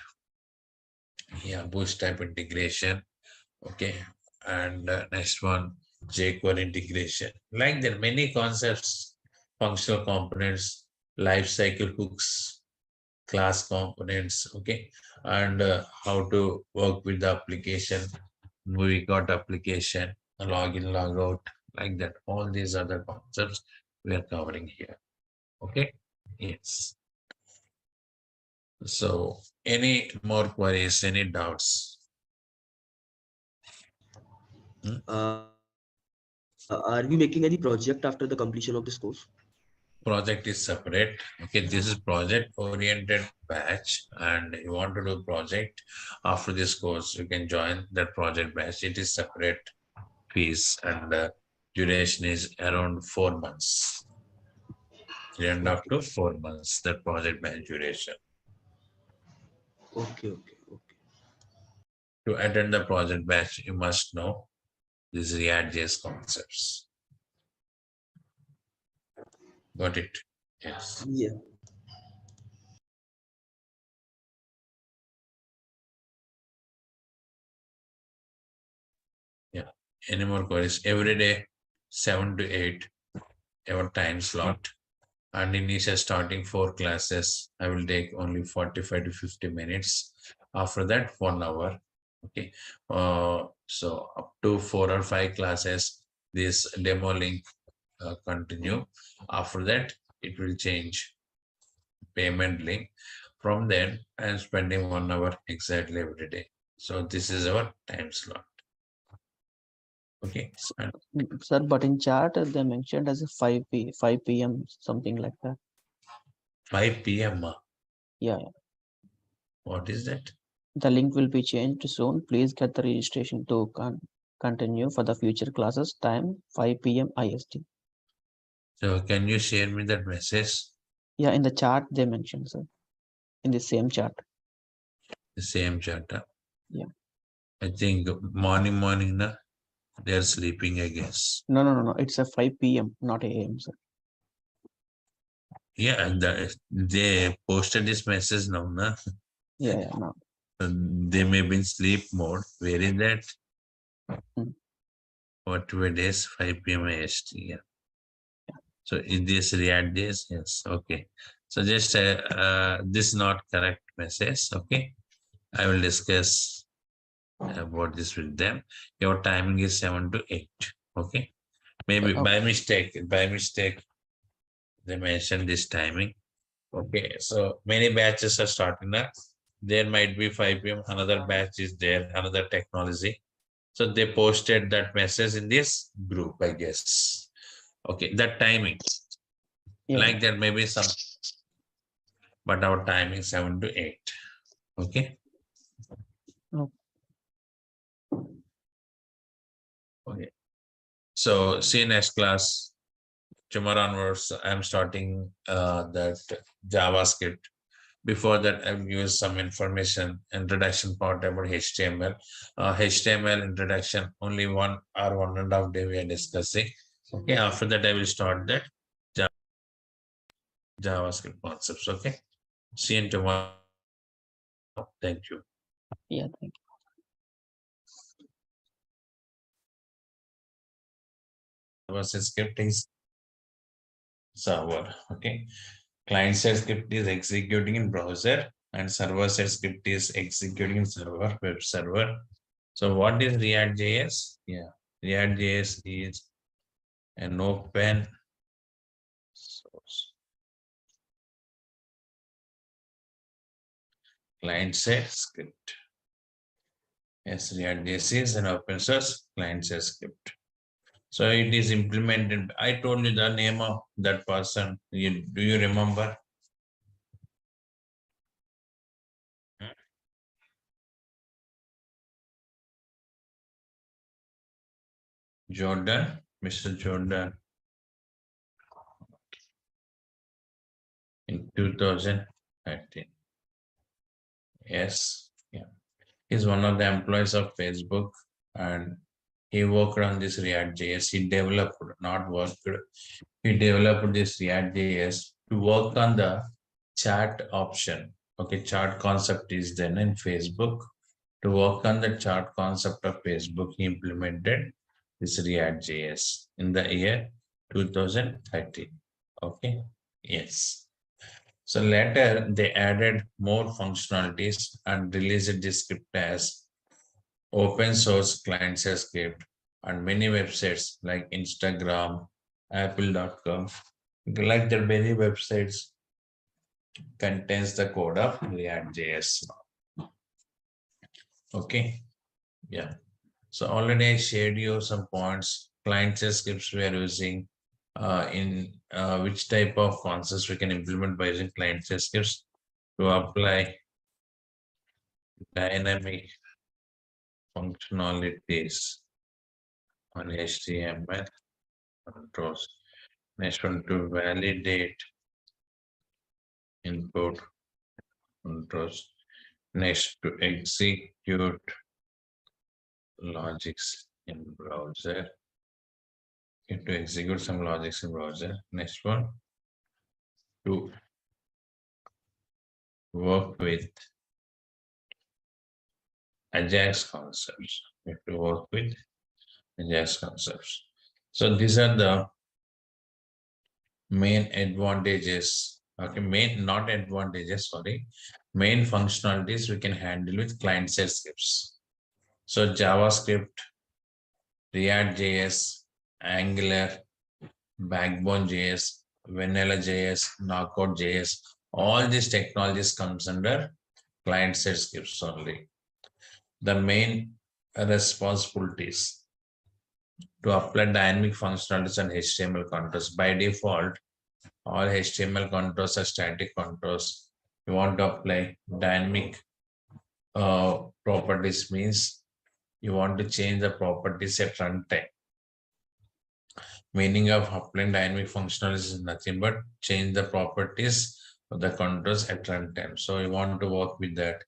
yeah, bootstrap integration. Okay, and next one, jQuery integration. Like there are many concepts, functional components, life cycle hooks, class components. Okay, and how to work with the application. We got application, login, logout, like that. All these other concepts we are covering here. Okay, yes. So, any more queries? Any doubts? Are we making any project after the completion of this course? Project is separate. Okay, this is project oriented batch, and you want to do project after this course, you can join that project batch. It is separate fees, and duration is around 4 months, 3.5 to 4 months. That project batch duration. Okay, okay, okay. To attend the project batch, you must know these React.js concepts. Got it? Yes. Yeah. Yeah. Any more queries? Every day, 7 to 8, our time slot. And initial starting 4 classes, I will take only 45 to 50 minutes. After that, 1 hour. Okay. So up to 4 or 5 classes, this demo link continue. After that, it will change payment link. From then, I am spending 1 hour exactly every day. So this is our time slot. Okay. And Sir, but in chat they mentioned as a 5 p.m. something like that. 5 p.m. Yeah, What is that? the link will be changed soon. Please get the registration to continue for the future classes. Time 5 p.m. IST. So can you share me that message? Yeah, in the chat they mentioned, sir. In the same chat. The same chat. Yeah. I think morning, na, they are sleeping, I guess. No. It's a 5 p.m., not AM, sir. Yeah, and they posted this message now, na? Yeah, no. They may be in sleep mode. Where is that? Hmm. What 2 days, 5 p.m. IST. Yeah. So is this React days? Yes. Okay. So just this is not correct message. Okay. I will discuss about this with them. Your timing is 7 to 8. Okay. Maybe by mistake, they mentioned this timing. Okay, so many batches are starting now. There might be 5 p.m. Another batch is there, another technology. So they posted that message in this group, I guess. Okay, that timing, Yeah. like that, maybe some, but our timing 7 to 8. Okay. Oh. Okay. So see you next class. Tomorrow onwards, I'm starting that JavaScript. Before that, I will give some information, introduction part about HTML. HTML introduction, only 1 or 1.5 day we are discussing. Okay, after that, I will start that JavaScript concepts. Okay, see you tomorrow. Thank you. Yeah, thank you. Server script is server. Okay, client side script is executing in browser, and server side script is executing in server, web server. So what is React.js? Yeah, React.js is an open source client side script. Yes, React.js is an open source client side script. So it is implemented. I told you the name of that person. Do you remember? Jordan, Mr. Jordan, in 2013. Yes, yeah. He's one of the employees of Facebook, and he worked on this React JS. He developed, not worked, he developed this React JS to work on the chat option. Okay, chat concept is then in Facebook. To work on the chat concept of Facebook, he implemented this React JS in the year 2013. Okay, yes. So later they added more functionalities and released this script as open source client-side script on many websites like Instagram, Apple.com. Like the many websites contains the code of React.js. Okay, yeah. So already I shared you some points, client-side scripts we are using, in which type of concepts we can implement by using client-side scripts to apply dynamic functionalities on HTML controls. Next one, to validate input controls. Next, to execute logics in browser. To execute some logics in browser. Next one, to work with Ajax concepts. We have to work with Ajax concepts. So these are the main advantages. Okay, not advantages, sorry. Main functionalities we can handle with client-side scripts. So JavaScript, React.js, Angular, Backbone.js, Vanilla.js, Knockout.js, all these technologies comes under client-side scripts only. The main responsibilities to apply dynamic functionalities on HTML controls. By default, all HTML controls are static controls. You want to apply dynamic properties, means you want to change the properties at runtime. Meaning of applying dynamic functionalities is nothing but change the properties of the controls at runtime. So you want to work with that.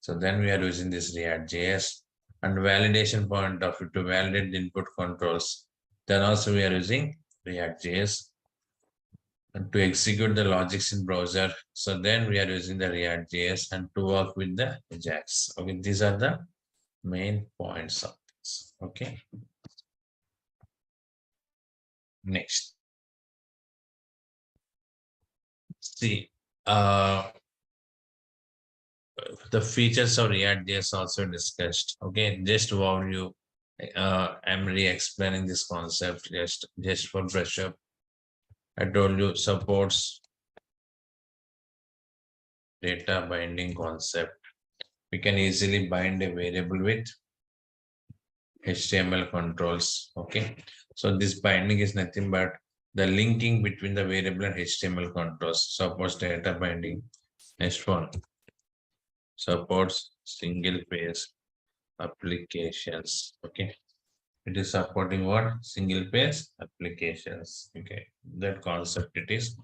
So then we are using this React.js, and validation point of view to validate the input controls. Then also we are using React.js, and to execute the logics in browser. So then we are using the React.js, and to work with the Ajax. Okay, these are the main points of this. Okay. Next. See, the features of React.js also discussed. Okay, just overview. I'm re-explaining this concept just for brush up. I told you supports data binding concept. We can easily bind a variable with HTML controls. Okay, so this binding is nothing but the linking between the variable and HTML controls. Supports data binding. Next one, supports single page applications. Okay, it is supporting what? Single page applications. Okay, that concept it is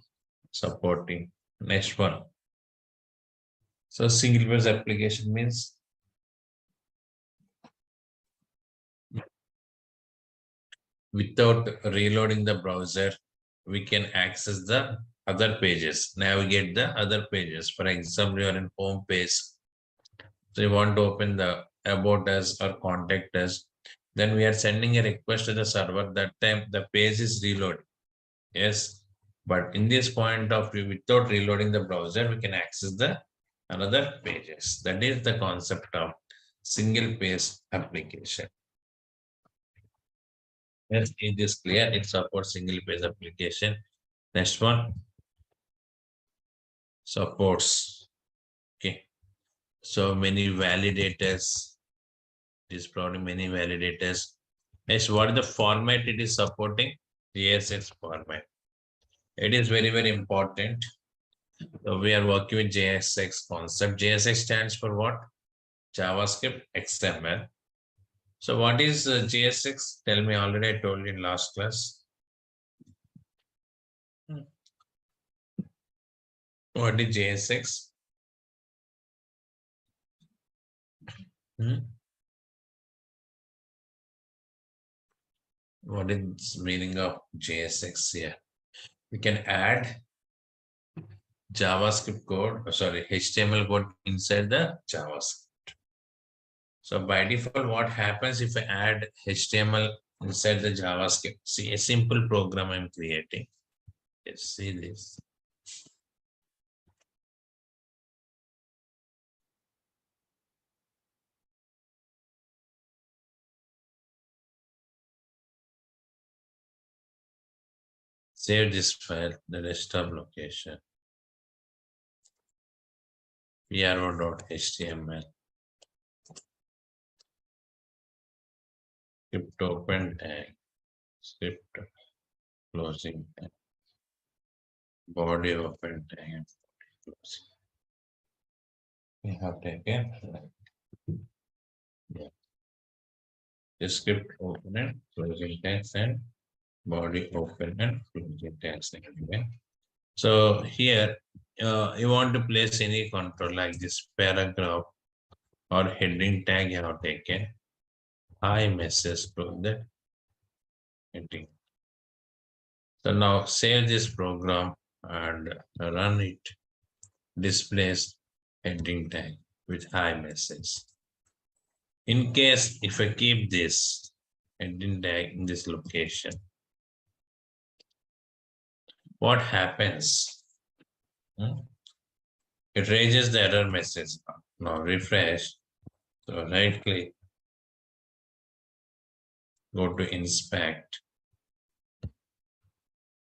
supporting. Next one. So single page application means without reloading the browser, we can access the other pages, navigate the other pages. For example, you are in home page. So you want to open the about us or contact us. Then we are sending a request to the server. That time the page is reloaded. Yes. But in this point of view, without reloading the browser, we can access the another pages. That is the concept of single page application. Yes, it is clear. It supports single page application. Next one, supports. Okay. So many validators. It is probably many validators. Next, what is the format it is supporting? JSX format. It is very, very important. So we are working with JSX concept. JSX stands for what? JavaScript XML. So what is JSX? Tell me, already I told you in last class. What is JSX? What is meaning of JSX here? We can add JavaScript code, sorry, HTML code inside the JavaScript. So by default, what happens if I add HTML inside the JavaScript? See, a simple program I'm creating. Let's see this. Save this file, the desktop location. pro.html. Script open tag. Script closing tag. Body open tag. Closing. We have taken the script open and closing tags and body open and closing tags anyway. So here you want to place any control like this paragraph or heading tag you have taken. Hi message to the heading. So now save this program and run it. Displays heading tag with hi message. In case if I keep this heading tag in this location, what happens? It raises the error message. Now refresh. So right click, go to inspect,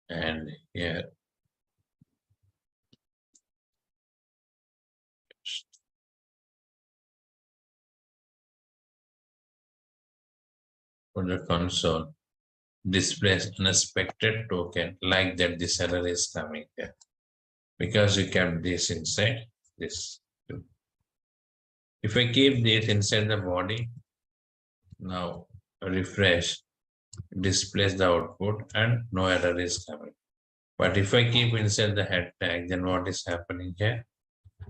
and here for the console displays unexpected token like that. This error is coming here because you kept this inside this. If I keep this inside the body, now refresh, displays the output and no error is coming. But if I keep inside the head tag, then what is happening here?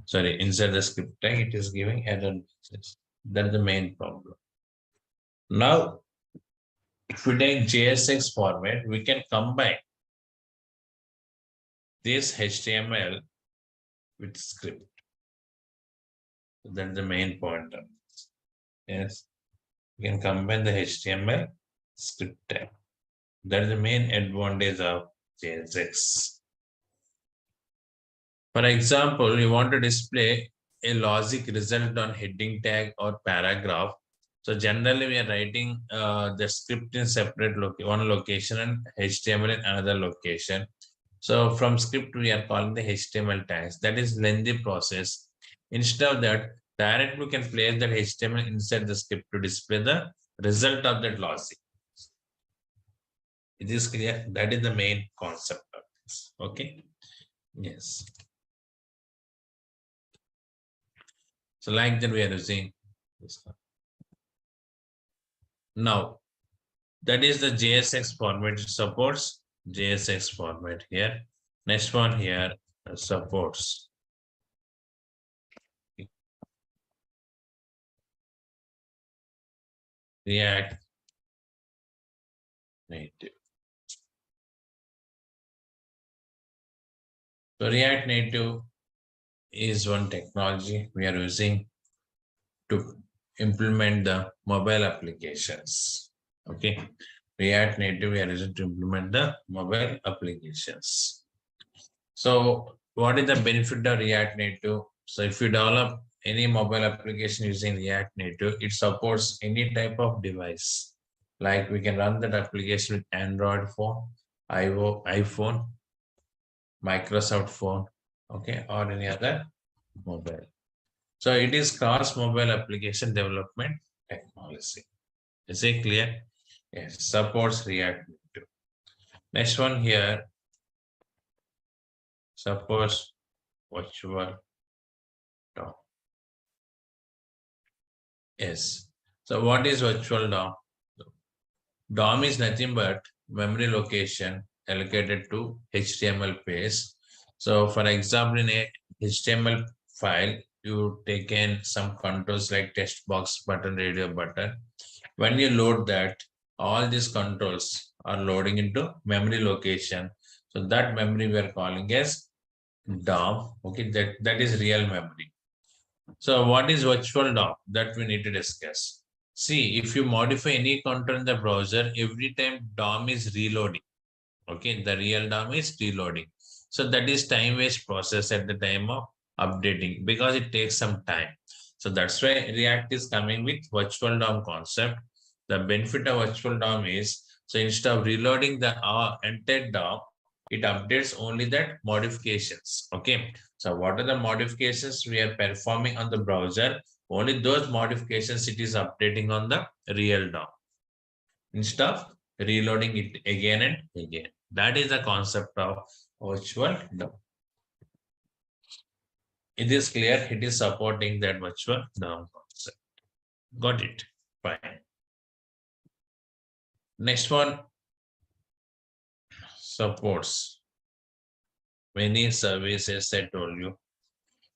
Sorry, inside the script tag, it is giving error message. That's the main problem. Now, if we take JSX format, we can combine this HTML with script. That's the main point of this. Yes, we can combine the HTML script tag. That's the main advantage of JSX. For example, you want to display a logic result on heading tag or paragraph. So generally we are writing the script in separate one location and HTML in another location. So from script we are calling the HTML tags. That is lengthy process. Instead of that, directly we can place that HTML inside the script to display the result of that logic. It is clear. That is the main concept of this. Okay. Yes. So like that we are using this one. Now, that is the JSX format. It supports JSX format here. Next one here supports React Native. So React Native is one technology we are using to implement the mobile applications. Okay, React Native we are using to implement the mobile applications. So what is the benefit of React Native? So if you develop any mobile application using React Native, it supports any type of device. Like we can run that application with Android phone, iPhone, Microsoft phone, okay, or any other mobile. So it is cross mobile application development technology. Is it clear? Yes, supports React Native. Next one here, supports virtual DOM. Yes. So what is virtual DOM? DOM is nothing but memory location allocated to HTML page. So for example, in a HTML file, you take in some controls like text box button, radio button. When you load that, all these controls are loading into memory location. So that memory we are calling as DOM. Okay, that is real memory. So what is virtual DOM? That we need to discuss. See, if you modify any content in the browser, every time DOM is reloading. Okay, the real DOM is reloading. So that is time waste process at the time of updating because it takes some time. So that's why React is coming with virtual DOM concept. The benefit of virtual DOM is, so instead of reloading the entire DOM, it updates only that modifications. Okay, so what are the modifications we are performing on the browser? Only those modifications it is updating on the real DOM instead of reloading it again and again. That is the concept of virtual DOM. It is clear, it is supporting that virtual DOM concept. Got it? Fine. Next one supports many services I told you.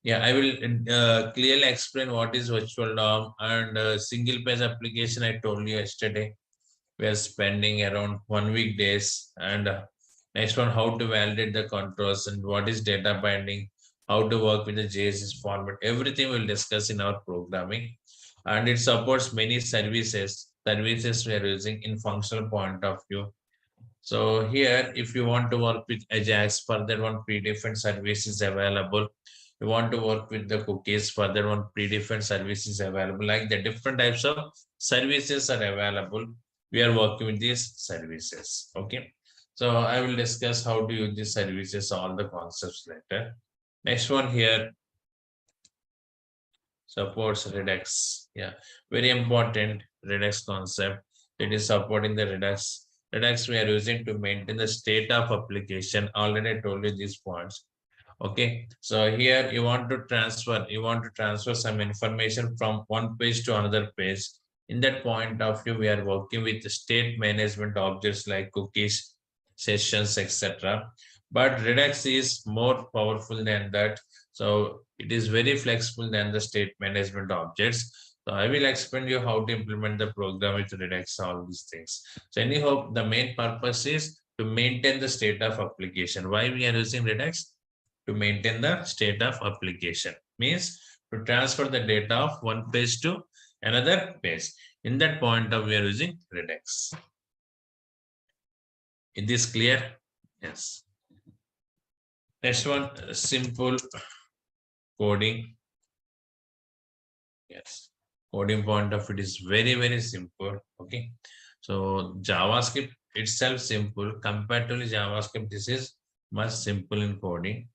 Yeah, I will clearly explain what is virtual DOM and single page application I told you yesterday. We are spending around 1 week days, and next one, how to validate the controls and what is data binding, how to work with the JSS format. Everything we'll discuss in our programming, and it supports many services we are using in functional point of view. So here, if you want to work with Ajax, further one predefined service is available. You want to work with the cookies, further one predefined service is available. Like the different types of services are available. We are working with these services. Okay. So I will discuss how to use these services, all the concepts later. Next one here, supports Redux. Yeah, very important Redux concept. It is supporting the Redux. Redux we are using to maintain the state of application. Already I told you these points. Okay, so here you want to transfer some information from one page to another page. In that point of view, we are working with state management objects like cookies, sessions, etc. But Redux is more powerful than that. So it is very flexible than the state management objects. So I will explain you how to implement the program with Redux, all these things. So anyhow, the main purpose is to maintain the state of application. Why we are using Redux? To maintain the state of application. Means to transfer the data of one page to another page. In that point of we are using Redux. Is this clear? Yes. Next one, simple coding. Yes, coding point of it is very, very simple. Okay, so JavaScript itself simple. Comparatively, JavaScript, this is much simple in coding.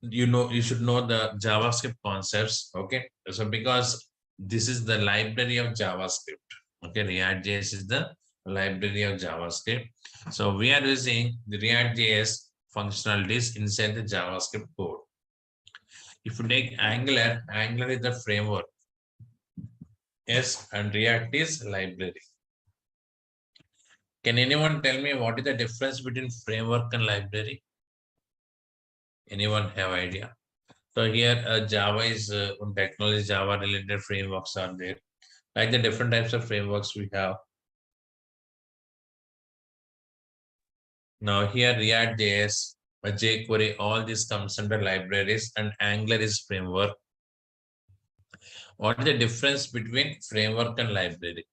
You should know the JavaScript concepts. Okay, so because this is the library of JavaScript. Okay, React.js is the library of JavaScript. So we are using the React.js functionalities inside the JavaScript code. If you take Angular, Angular is the framework. Yes, and React is library. Can anyone tell me what is the difference between framework and library? Anyone have idea? So here Java is technology, Java related frameworks are there. Like the different types of frameworks we have. Now here React.js, jQuery, all this comes under libraries, and Angular is framework. What is the difference between framework and library?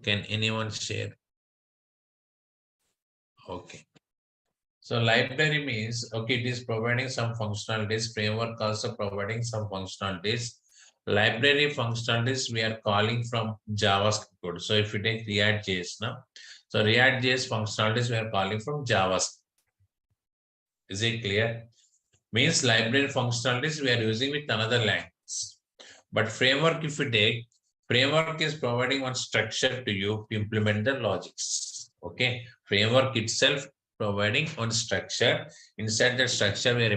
Can anyone share? Okay. So library means, okay, it is providing some functionalities. Framework also providing some functionalities. Library functionalities we are calling from JavaScript code. So if you take React.js now, so React.js functionalities we are calling from JavaScript. Is it clear? Means library functionalities we are using with another language. But framework, if you take, framework is providing one structure to you to implement the logics. Okay, framework itself providing one structure. Inside the structure, we are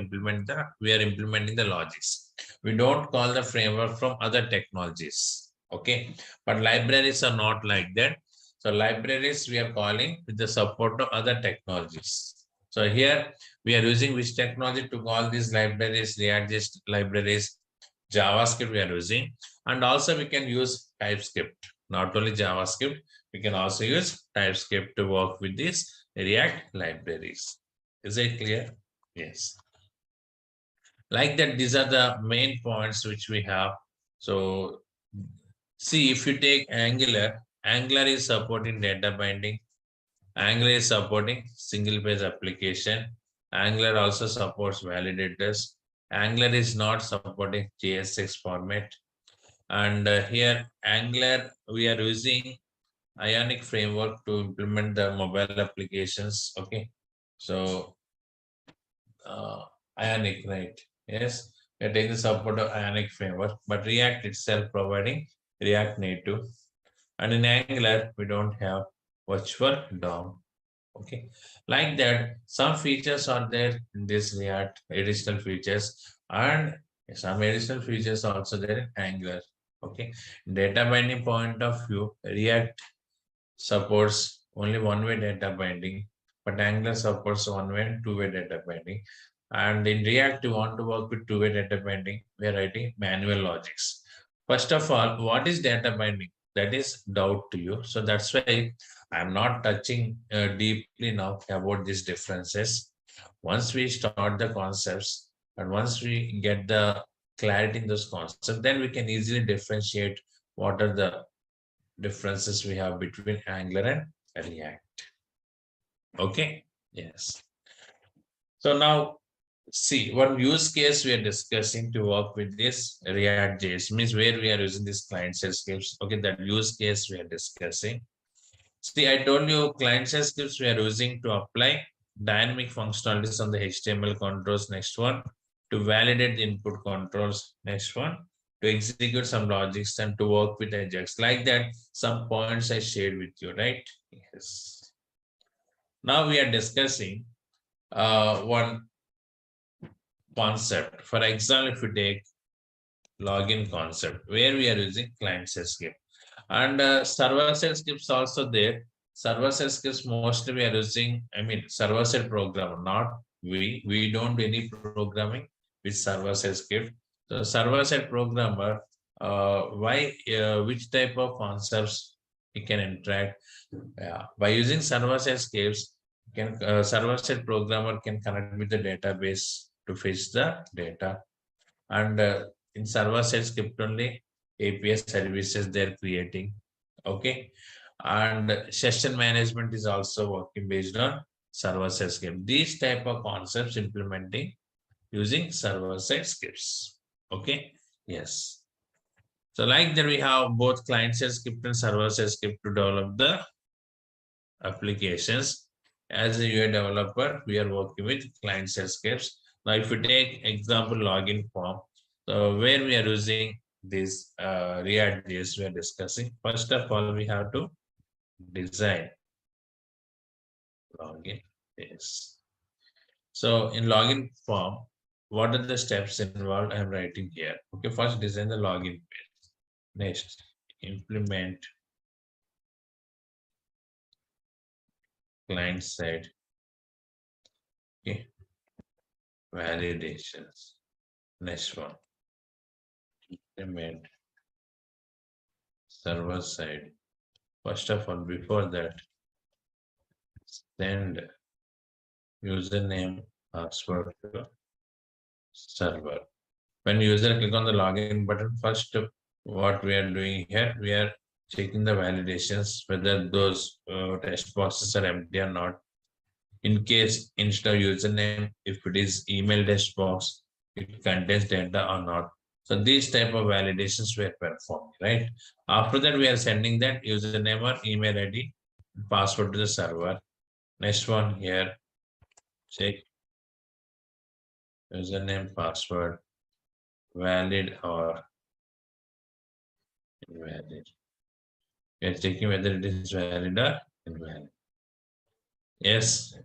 implementing the logics. We don't call the framework from other technologies. Okay, but libraries are not like that. So libraries we are calling with the support of other technologies. So here we are using which technology to call these libraries, React libraries, JavaScript we are using, and also we can use TypeScript. Not only JavaScript, we can also use TypeScript to work with these React libraries. Is it clear? Yes. Like that, these are the main points which we have. So see, if you take Angular, Angular is supporting data binding. Angular is supporting single page application. Angular also supports validators. Angular is not supporting JSX format. And here Angular, we are using Ionic framework to implement the mobile applications. Okay, so Ionic, right? Yes, we are taking the support of Ionic framework, but React itself providing React Native, and in Angular we don't have virtual DOM. Okay, like that, some features are there in this React, additional features, and some additional features also there in Angular. Okay, data binding point of view, React supports only one-way data binding, but Angular supports one-way and two-way data binding. And in React, you want to work with two-way data binding, we are writing manual logics. First of all, what is data binding? That is doubt to you. So that's why I'm not touching deeply now about these differences. Once we start the concepts and once we get the clarity in those concepts, then we can easily differentiate what are the differences we have between Angular and React. Okay, yes. So now see one use case we are discussing to work with this React JS means where we are using this client side scripts. Okay, that use case we are discussing. See, I told you client side scripts we are using to apply dynamic functionalities on the HTML controls. Next one, to validate the input controls. Next one, to execute some logics and to work with Ajax. Like that, some points I shared with you, right? Yes. Now we are discussing one concept. For example, if you take login concept, where we are using client side script. And server side scripts also there. Server side scripts mostly we are using, I mean, server side programmer, not we don't do any programming with server side script. So server side programmer, which type of concepts we can interact? By using server side scripts, can server side programmer can connect with the database to fetch the data, and in server side script only API services they're creating. Okay, and session management is also working based on server side script. These type of concepts implementing using server side scripts. Okay, yes. So like that we have both client side script and server side script to develop the applications. As a UI developer, we are working with client side scripts. Now, if you take example login form, so where we are using this React JS we are discussing. First of all, we have to design login JS. So in login form, what are the steps involved? I am writing here. Okay, first design the login page. Next, implement client side. Okay, validations. Next one, implement server side. First of all, before that, send username password to server. When user click on the login button, first what we are doing here, we are checking the validations whether those text boxes are empty or not. In case instead of username, if it is email text box, it contains data or not. So these type of validations were performed, right? After that, we are sending that username or email ID, password to the server. Next one here, check username, password, valid or invalid. We are checking whether it is valid or invalid. Yes,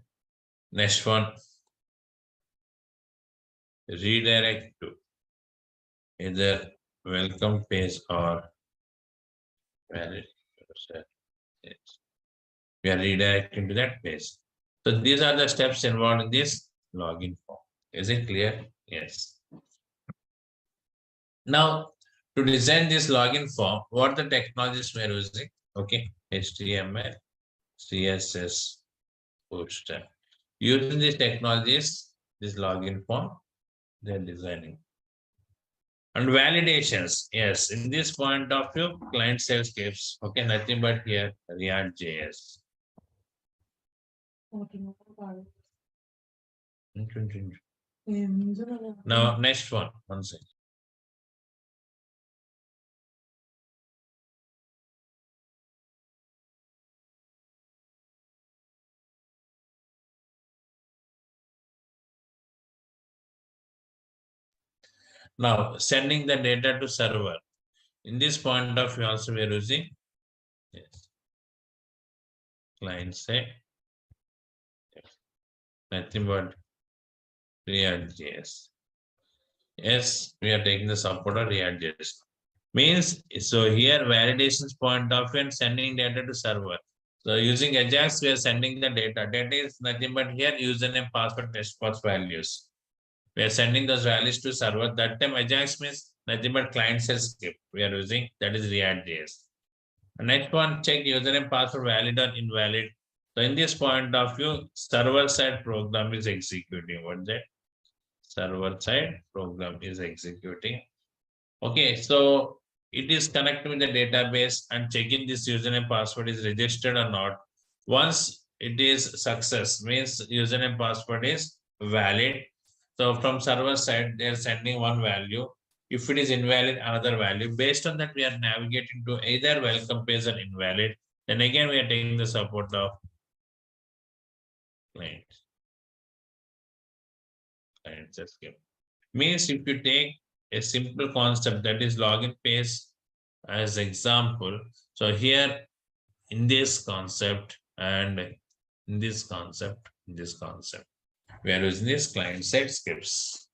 Next one, redirect to either welcome page or valid. We are redirecting to that page. So these are the steps involved in this login form. Is it clear? Yes. Now, to design this login form, what the technologies we are using? Okay, HTML, CSS, Bootstrap. Using these technologies, this login form, they are designing. And validations, yes, in this point of view, client side scripts, okay, nothing but here, React JS. Now, next one second. Now, sending the data to server. In this point of view, also we are using yes, client side, nothing but React.js. Yes, we are taking the support of React.js. Means, so here validations point of view and sending data to server. So using Ajax, we are sending the data. Data is nothing but here username, password, test path values. We are sending those values to server. That time Ajax means nothing but client side script we are using, that is React.js. Next one, check username password valid or invalid. So in this point of view, server side program is executing. What's that? Server side program is executing. Okay, so it is connected with the database and checking this username password is registered or not. Once it is success, means username password is valid. So from server side, they are sending one value. If it is invalid, another value. Based on that, we are navigating to either welcome page or invalid. Then again, we are taking the support of client. Means if you take a simple concept, that is login page as example. So here in this concept and in this concept, we are using this client side scripts.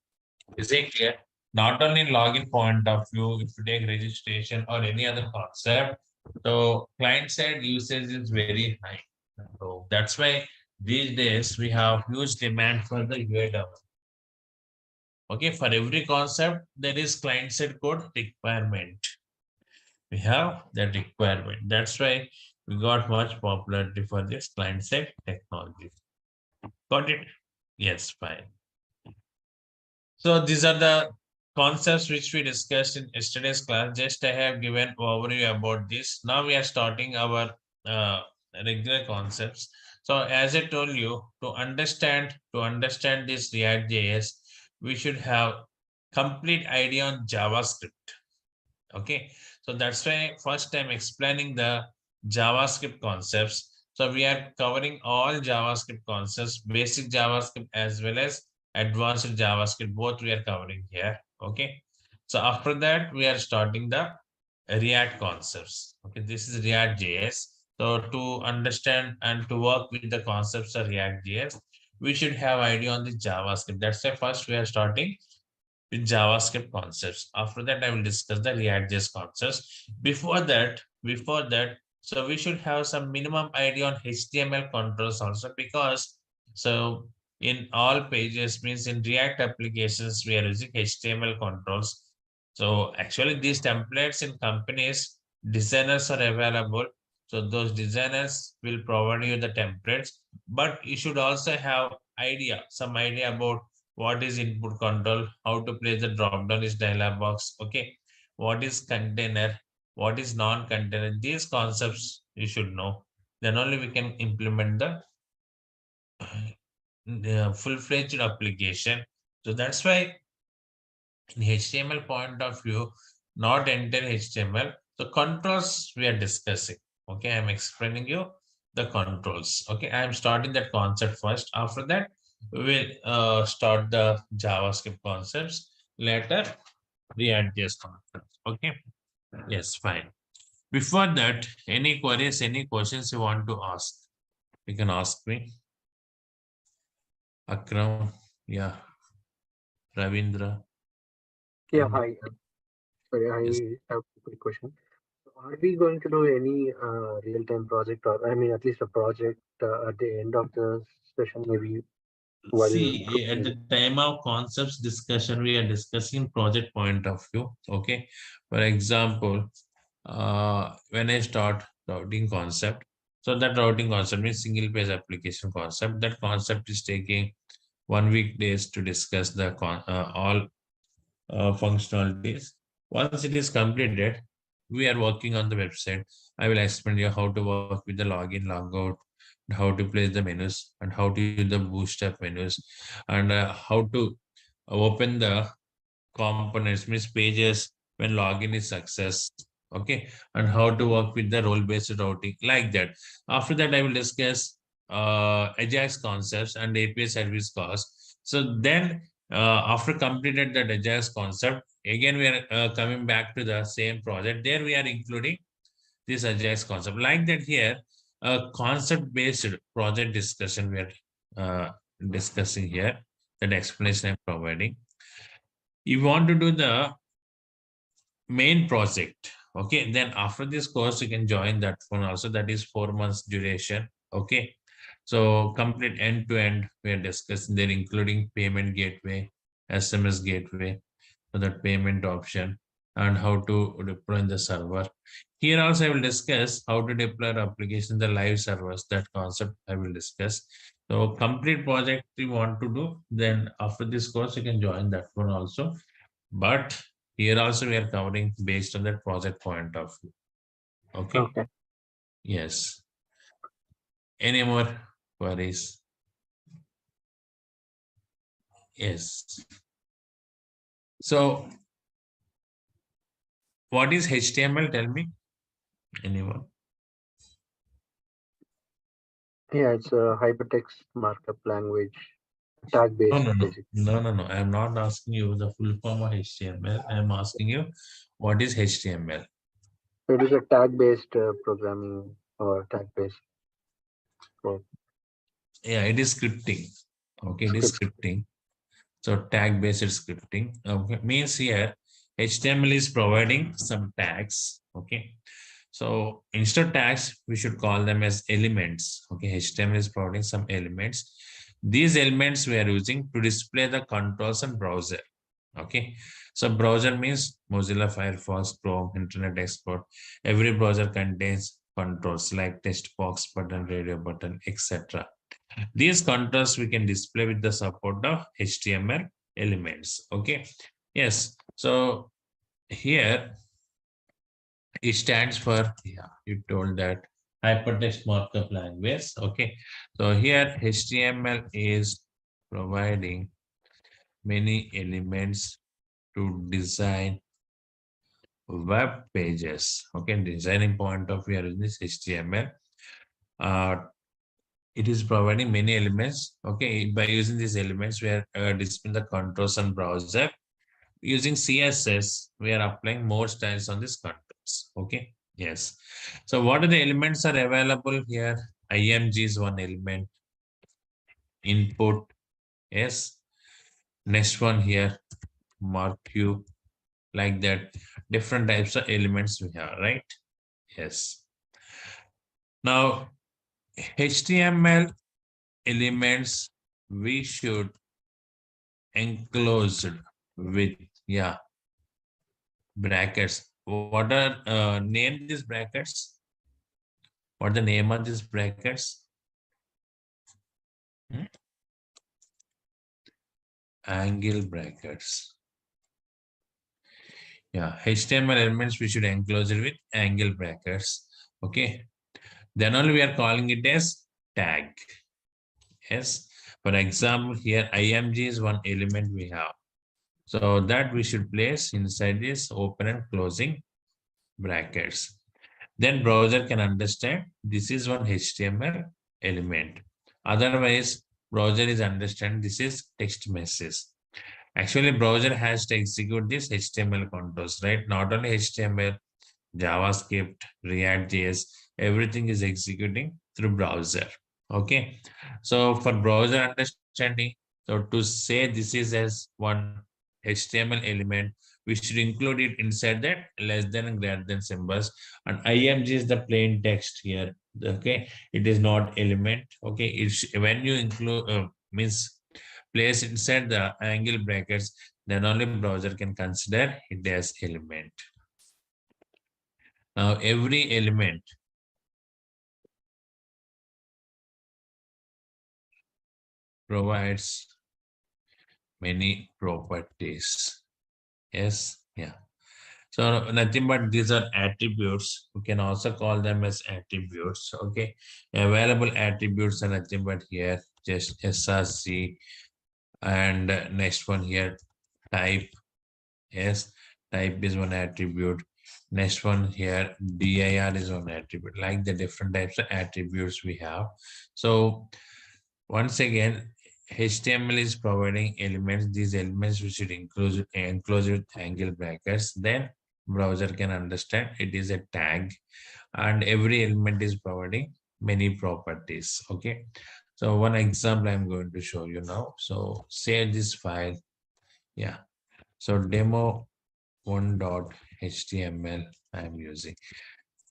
Is it clear? Not only in login point of view, if you take registration or any other concept, so client side usage is very high. So that's why these days we have huge demand for the UI development. Okay, for every concept, there is client side code requirement. We have that requirement. That's why we got much popularity for this client side technology. Got it? Yes, fine. So these are the concepts which we discussed in yesterday's class. Just I have given overview about this. Now we are starting our regular concepts. So as I told you, to understand this React JS, we should have complete idea on JavaScript. Okay, so that's why first I'm explaining the JavaScript concepts. So we are covering all JavaScript concepts, basic JavaScript as well as advanced JavaScript, both we are covering here. Okay, so after that we are starting the React concepts. Okay, this is React JS. So to understand and to work with the concepts of React JS, we should have idea on the JavaScript. That's why first we are starting with JavaScript concepts. After that, I will discuss the React.js concepts. Before that, so we should have some minimum idea on HTML controls also, because so in all pages, means in React applications, we are using HTML controls. So actually these templates in companies, designers are available. So those designers will provide you the templates, but you should also have some idea about what is input control, how to place the drop down is dialog box. Okay, what is container, what is non-container, these concepts you should know. Then only we can implement the full-fledged application. So that's why in HTML point of view, not enter HTML, the controls we are discussing. Okay, I'm explaining you the controls. Okay, I'm starting that concept first. After that, we will start the JavaScript concepts. Later, React.js concepts. Okay, yes, fine. Before that, any queries, any questions you want to ask, you can ask me. Akram, yeah, Ravindra. Yeah, Can hi. Sorry, yes. I have a quick question. Are we going to do any real-time project, or I mean, at least a project at the end of the session, maybe while See, at the time of concepts discussion, we are discussing project point of view. Okay. For example, when I start routing concept, so that routing concept means single page application concept. That concept is taking 1 week days to discuss the all functionalities. Once it is completed, we are working on the website. I will explain you how to work with the login, logout, how to place the menus, and how to use the bootstrap menus, and how to open the components, means pages when login is success. Okay, and how to work with the role-based routing like that. After that, I will discuss Ajax concepts and API service costs. So then, after completed that Ajax concept, again we are coming back to the same project. There we are including this Ajax concept. Like that here, a concept-based project discussion we are uh, discussing here. That explanation I'm providing. You want to do the main project. Okay, then after this course, you can join that one also. That is 4 months duration. Okay, so complete end to end, we are discussing there, including payment gateway, SMS gateway, so that payment option, and how to deploy in the server. Here also, I will discuss how to deploy the application, the live servers. That concept I will discuss. So complete project you want to do, then after this course, you can join that one also. But here also we are covering based on that project point of view. Okay. okay. Yes. Any more queries? Yes. So what is HTML? Tell me. Anyone? Yeah, it's a hypertext markup language, No, tag-based, no, no. basically. No, no, no. I am not asking you the full form of HTML. I am asking you what is HTML? So it is a tag-based programming or tag-based code Yeah, it is scripting. Okay, it is script. scripting. So tag based scripting. Okay, means here HTML is providing some tags. Okay. So instead of tags, we should call them as elements. Okay, HTML is providing some elements. These elements we are using to display the controls and browser. Okay, so browser means Mozilla Firefox, Chrome, Internet Explorer. Every browser contains controls like text box button, radio button, etc. These controls we can display with the support of HTML elements. Okay. Yes. So here it stands for, yeah, you told that hypertext markup language. Okay. So here HTML is providing many elements to design web pages. Okay. Designing point of view is this HTML. It is providing many elements. Okay, by using these elements, we are displaying the controls on browser. Using CSS, we are applying more styles on these controls. Okay, yes. So what are the elements are available here? IMG is one element. Input, yes. Next one here, mark you, like that. Different types of elements we have, right? Yes. Now, HTML elements we should enclosed with, yeah, brackets. What are name these brackets? What the name of these brackets? Hmm? Angle brackets. Yeah, HTML elements we should enclose it with angle brackets. Okay, then only we are calling it as tag. Yes, for example, here IMG is one element we have. So that we should place inside this open and closing brackets. Then browser can understand this is one HTML element. Otherwise, browser is understand this is text message. Actually, browser has to execute this HTML controls, right? Not only HTML, JavaScript, React.js, everything is executing through browser. Okay. So for browser understand understanding? So to say this is as one HTML element, we should include it inside that less than and greater than symbols. And IMG is the plain text here. Okay, it is not element. Okay, it's when you include means place inside the angle brackets, then only browser can consider it as element. Now every element provides many properties. Yes, yeah. So nothing but these are attributes. We can also call them as attributes. Okay, available attributes are nothing but here just src, and next one here type. Yes, type is one attribute. Next one here dir is one attribute. Like the different types of attributes we have. So once again, HTML is providing elements. These elements we should enclose with angle brackets. Then browser can understand it is a tag, and every element is providing many properties. Okay. So one example I'm going to show you now. So save this file. Yeah. So demo 1.html I'm using.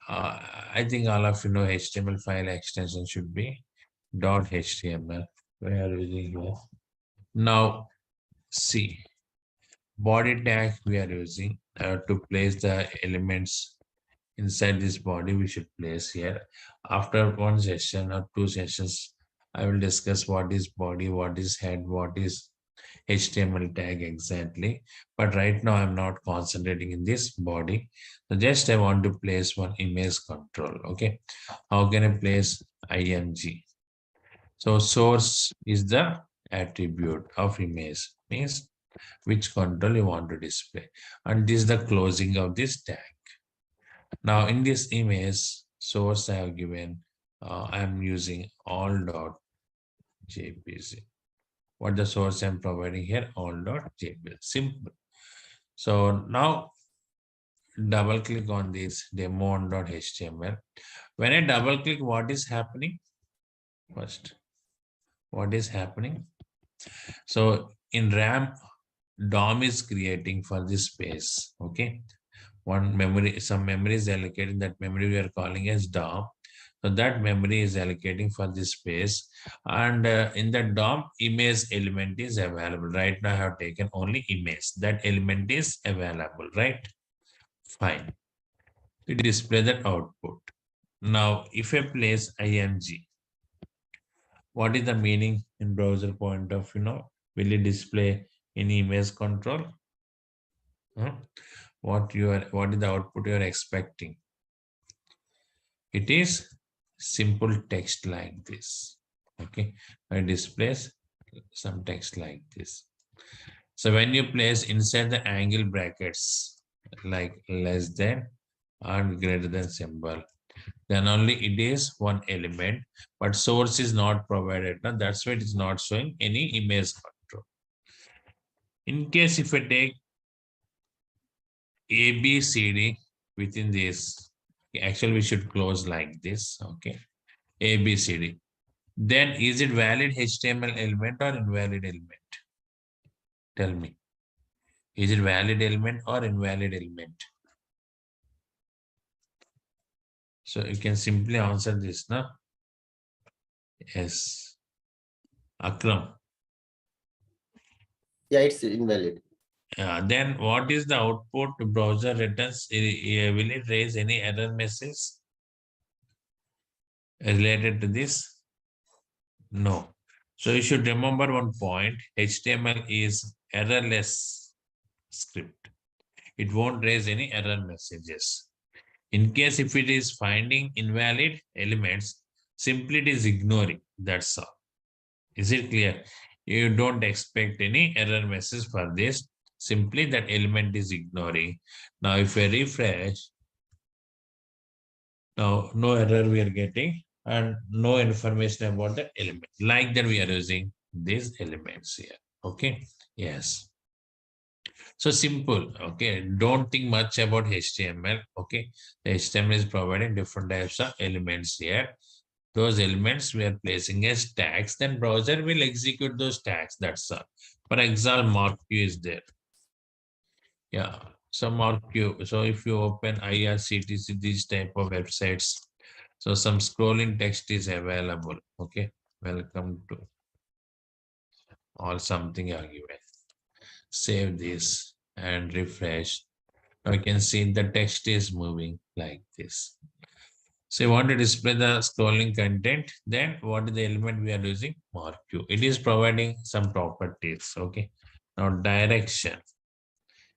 I think all of you know HTML file extension should be .html. We are using here. Now see, body tag we are using to place the elements inside this body. We should place here. After one session or two sessions, I will discuss what is body, what is head, what is HTML tag exactly. But right now I'm not concentrating in this body. So just I want to place one image control. Okay, how can I place img? So source is the attribute of image, means which control you want to display, and this is the closing of this tag. Now in this image source I have given, I am using all.jpg. What the source I'm providing here, all.jpg, simple. So now double click on this demo1.html. When I double click, what is happening? First, what is happening? So in RAM, DOM is creating for this space. Okay, one memory, some memory is allocated. That memory we are calling as DOM. So that memory is allocating for this space, and in the DOM image element is available. Right now I have taken only image. That element is available, right? Fine. To display that output. Now if I place img, what is the meaning in browser point of view? Will it display any image control? What is the output you are expecting? It is simple text like this. Okay, it displays some text like this. So when you place inside the angle brackets like less than and greater than symbol, then only it is one element, but source is not provided. Now that's why it is not showing any image control. In case if I take ABCD within this, actually we should close like this. Okay, ABCD. Then is it valid HTML element or invalid element? Tell me. Is it valid element or invalid element? So you can simply answer this, na? Yes. Akram. Yeah, it's invalid. Then what is the output browser returns? Will it raise any error message related to this? No. So you should remember one point. HTML is errorless script. It won't raise any error messages. In case if it is finding invalid elements, simply it is ignoring. That's all. Is it clear? You don't expect any error message for this. Simply that element is ignoring. Now if I refresh, now no error we are getting and no information about the element. Like that we are using these elements here. Okay. Yes. So simple. Okay. Don't think much about HTML. Okay. The HTML is providing different types of elements here. those elements we are placing as tags, then browser will execute those tags. That's all. For example, mark Q is there. Yeah, so mark Q. So if you open IRCTC, these type of websites, so some scrolling text is available. Okay, welcome to or something are given. Save this and refresh. Now you can see the text is moving like this. So you want to display the scrolling content, then what is the element we are using? Mark Q. It is providing some properties. Okay. Now direction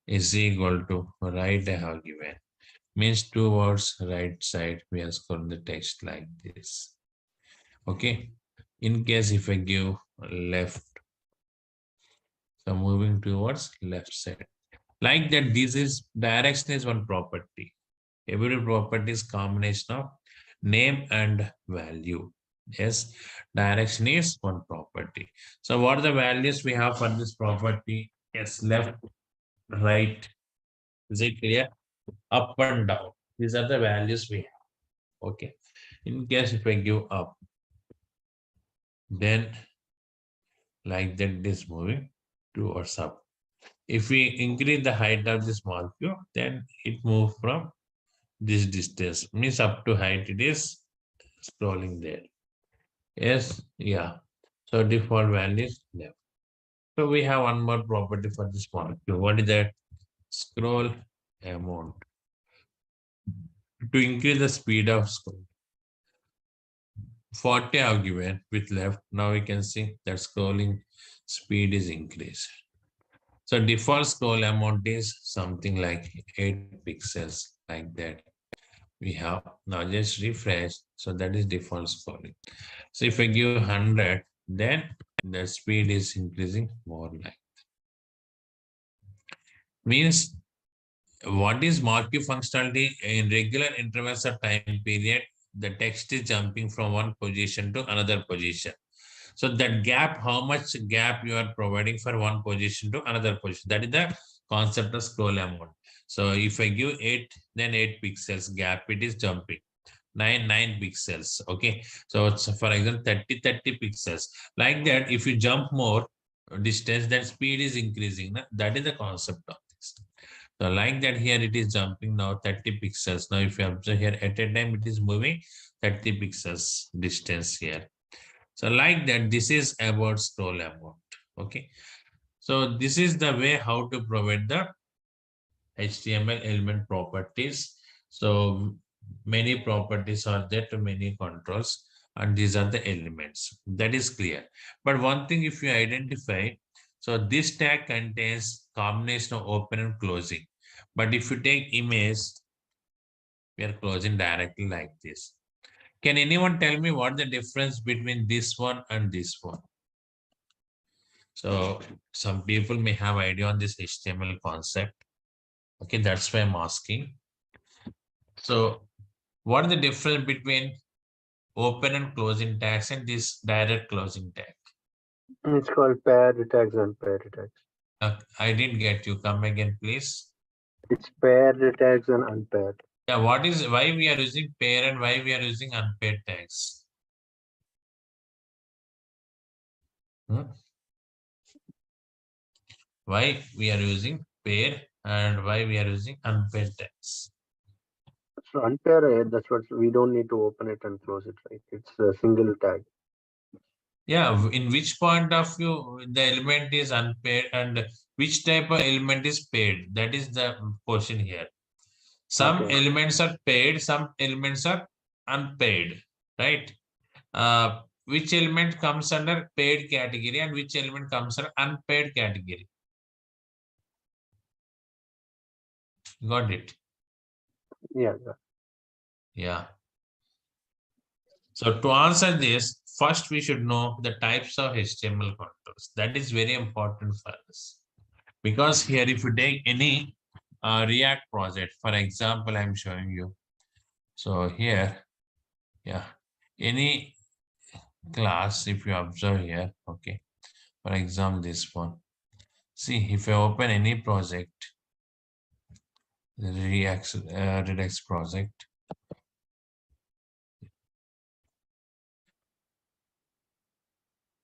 is equal to right I have given. Means towards right side, we are scrolling the text like this. Okay. In case if I give left, so moving towards left side. Like that, this is direction is one property. Every property is combination of name and value. Yes, direction is one property. So what are the values we have for this property? Yes, left, right. Is it clear? Up and down. These are the values we have. Okay. In case if I give up, then like that it is moving towards up. If we increase the height of this molecule, then it moves from this distance. Means up to height it is scrolling there. Yes, yeah. So default value is left. So we have one more property for this molecule. What is that? Scroll amount. To increase the speed of scroll. 40 I have given with left. Now we can see that scrolling speed is increased. So default scroll amount is something like 8 pixels like that. We have now just refresh. So that is default scrolling. So if I give 100, then the speed is increasing more like. Means what is marquee functionality? In regular intervals of time period, the text is jumping from one position to another position. So that gap, how much gap you are providing for one position to another position, that is the concept of scroll amount. So if I give 8, then 8 pixels gap, it is jumping. 9 pixels. Okay, so it's for example 30 pixels. Like that, if you jump more distance, then speed is increasing. That is the concept of this. So like that, here it is jumping now 30 pixels. Now if you observe here at a time, it is moving 30 pixels distance here. So like that, this is about scroll amount. Okay, so this is the way how to provide the HTML element properties. So many properties are there to many controls, and these are the elements. That is clear. But one thing, if you identify, so this tag contains combination of open and closing. But if you take image, we are closing directly like this. Can anyone tell me what the difference between this one and this one? So some people may have idea on this HTML concept. Okay, that's why I'm asking. So what is the difference between open and closing tags and this direct closing tag? It's called paired tags and paired tags. I didn't get you. Come again, please. It's paired tags and unpaired. Yeah, what is why we are using pair and why we are using unpaired tags? Why we are using pair and why we are using unpaired tags? So unpaired, that's what we don't need to open it and close it, right? It's a single tag. Yeah, in which point of view the element is unpaired and which type of element is paired? That is the question here. Some Okay. elements are paid, some elements are unpaid, right? Which element comes under paid category and which element comes under unpaid category? Got it? Yeah. Yeah. So to answer this, first we should know the types of HTML controls. That is very important for us. Because here if you take any React project, for example, I'm showing you. So here, yeah, any class, if you observe here, okay, for example, this one. See, if I open any project, the Redux project,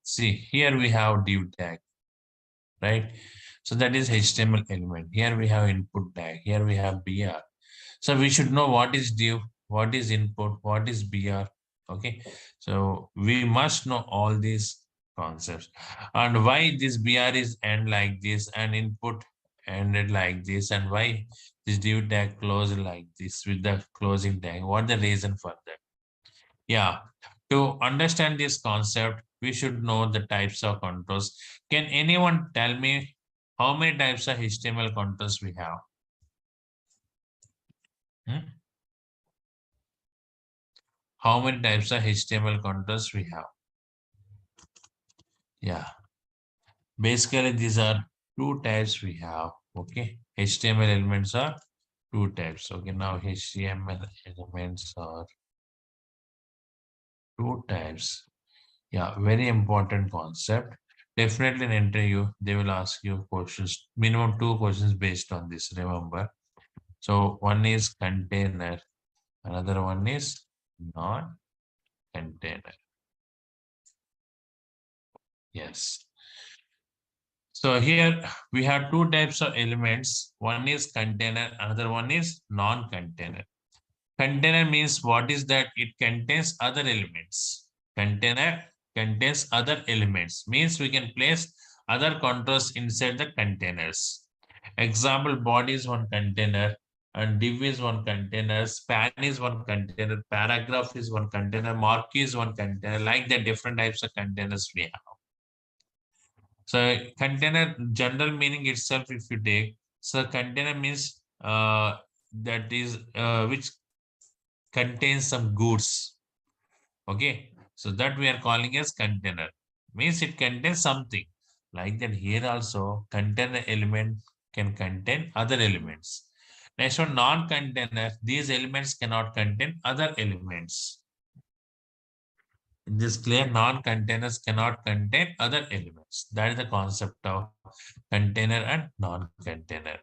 See, here we have div tag, right? So that is HTML element. Here we have input tag. Here we have BR. So we should know what is div, what is input, what is BR. Okay. So we must know all these concepts and why this BR is end like this and input ended like this, and why this div tag closed like this with the closing tag. What the reason for that? Yeah. To understand this concept, we should know the types of controls. Can anyone tell me how many types of HTML controls we have? Hmm? How many types of HTML controls we have? Yeah. Basically, these are two types we have. Okay. HTML elements are two types. Okay. Now HTML elements are two types. Yeah, very important concept. Definitely in interview, they will ask you questions, minimum 2 questions based on this, remember. So one is container, another one is non-container. Yes. So here we have two types of elements. One is container, another one is non-container. Container means what is that? It contains other elements. Container contains other elements, means we can place other controls inside the containers. Example, body is one container, and div is one container, span is one container, paragraph is one container, marquee is one container, like the different types of containers we have. So container general meaning itself, if you take, so container means that is which contains some goods. Okay, so that we are calling as container, means it contains something. Like that here also container element can contain other elements. Next one, non-container, these elements cannot contain other elements. In this clear, non-containers cannot contain other elements. That is the concept of container and non-container.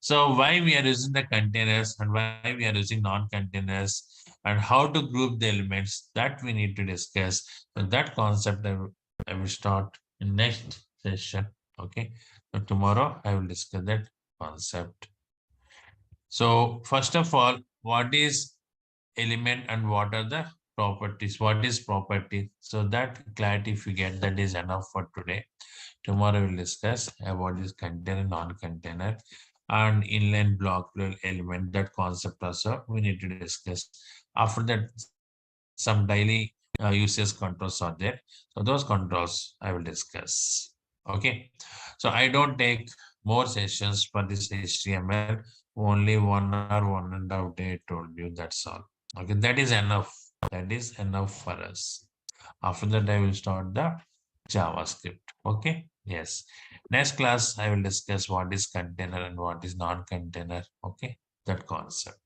So why we are using the containers and why we are using non-containers and how to group the elements, that we need to discuss. So that concept I will start in next session. Okay. So tomorrow I will discuss that concept. So first of all, what is element and what are the properties? What is property? So that clarity if you get, that is enough for today. Tomorrow we'll discuss about this container, non-container, and inline block element. That concept also we need to discuss. After that, some daily usage controls are there. So those controls I will discuss. Okay. So I don't take more sessions for this HTML. Only 1 or 1.5 day I told you. That's all. Okay. That is enough. That is enough for us. After that, I will start the JavaScript. Okay. Yes. Next class, I will discuss what is container and what is non-container. Okay. That concept.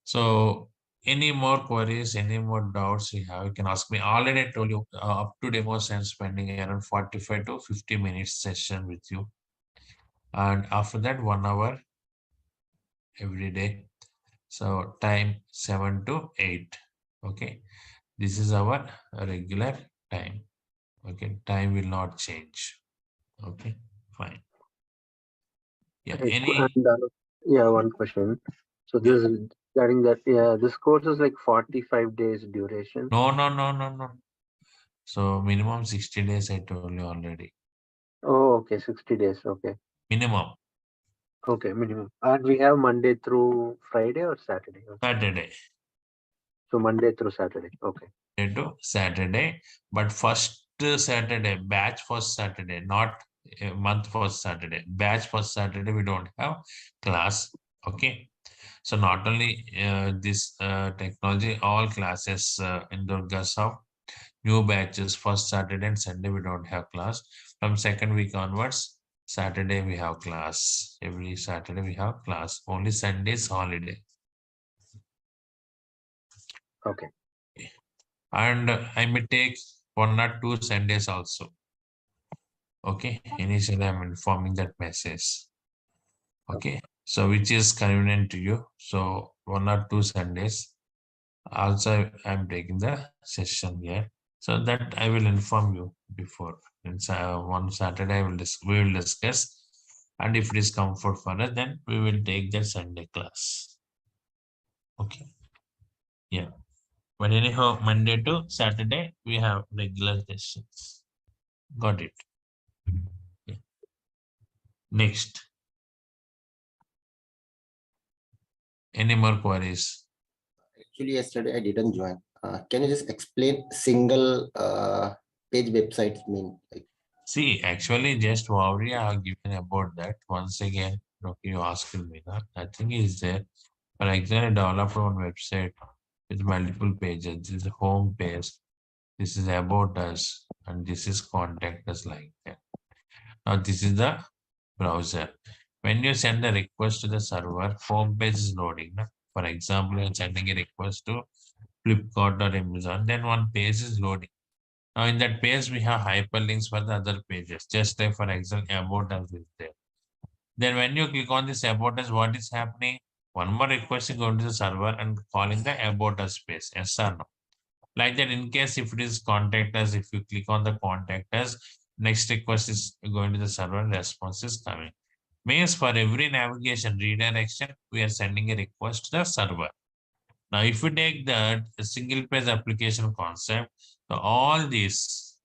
So any more queries, any more doubts you have, you can ask me. Already I told you up to demos I'm spending around 45 to 50 minutes session with you. And after that, 1 hour every day. So time 7 to 8. Okay. This is our regular time. Okay. Time will not change. Okay. Fine. Yeah. Right. Any? And yeah, one question. So Yeah. this is regarding that. Yeah, this course is like 45 days duration. No, no, no, no, no. So minimum 60 days I told you already. Oh, okay, 60 days. Okay. Minimum. Okay, minimum. And we have Monday through Friday or Saturday? Okay. Saturday. So Monday through Saturday. Okay. To Saturday, but first Saturday, batch first Saturday, not a month first Saturday. Batch first Saturday, we don't have class. Okay. So not only this technology, all classes in Durga have new batches first Saturday and Sunday we don't have class. From second week onwards, Saturday we have class. Every Saturday we have class. Only Sunday is holiday. Okay. And I may take 1 or 2 Sundays also. Okay, initially I'm informing that message. Okay, so which is convenient to you. So 1 or 2 Sundays. Also, I'm taking the session here. So that I will inform you before. And one Saturday we will discuss, and if it is comfort for us, then we will take the Sunday class. Okay. Yeah. But anyhow, Monday to Saturday we have regular sessions. Got it. Yeah. Next. Any more queries? Actually, yesterday I didn't join. Can you just explain single page websites mean? Like, See, actually, just worry I have given about that. Once again, okay, you asked me that. Nothing is there. For example, develop one website with multiple pages. This is the home page. This is about us, and this is contact us like that. Now, this is the browser. When you send a request to the server, home page is loading. No? For example, you're sending a request to Flipkart or Amazon, then one page is loading. Now, in that page, we have hyperlinks for the other pages. Just like, for example, about us is there. Then when you click on this about us, what is happening? One more request is going to the server and calling the about us page. Yes or no? Like that, in case if it is contact us, if you click on the contact us, next request is going to the server and response is coming. Means for every navigation redirection, we are sending a request to the server. Now, if you take that single page application concept, so all these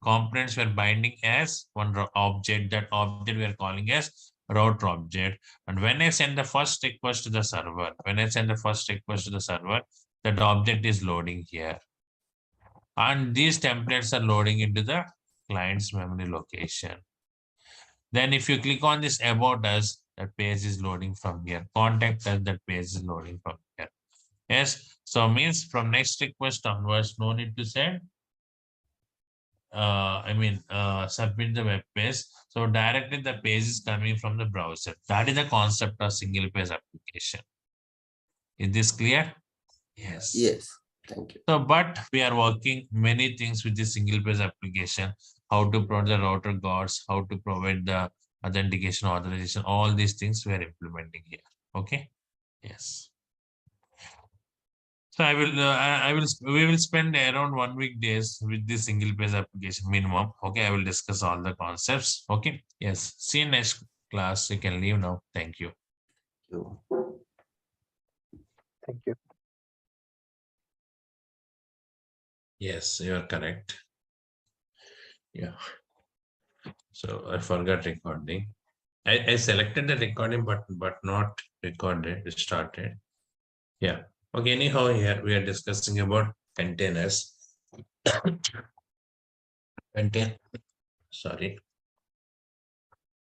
components were binding as one object. That object we are calling as router object. And when I send the first request to the server, that object is loading here. And these templates are loading into the client's memory location. Then if you click on this about us, that page is loading from here. Contact us, that page is loading from here. Yes, so means from next request onwards, no need to send. Submit the web page. So directly the page is coming from the browser. That is the concept of single page application. Is this clear? Yes. yes, thank you. So, but we are working many things with this single page application. How to provide the router guards, how to provide the authentication, authorization, all these things we are implementing here. Okay. Yes. So we will spend around 1 week days with this single page application minimum. Okay, I will discuss all the concepts. Okay, yes. See you next class. You can leave now. Thank you. You. Thank you. Yes, you are correct. Yeah. So I forgot recording. I selected the recording button, but not recorded. It started. Yeah. Okay, anyhow, here we are discussing about containers.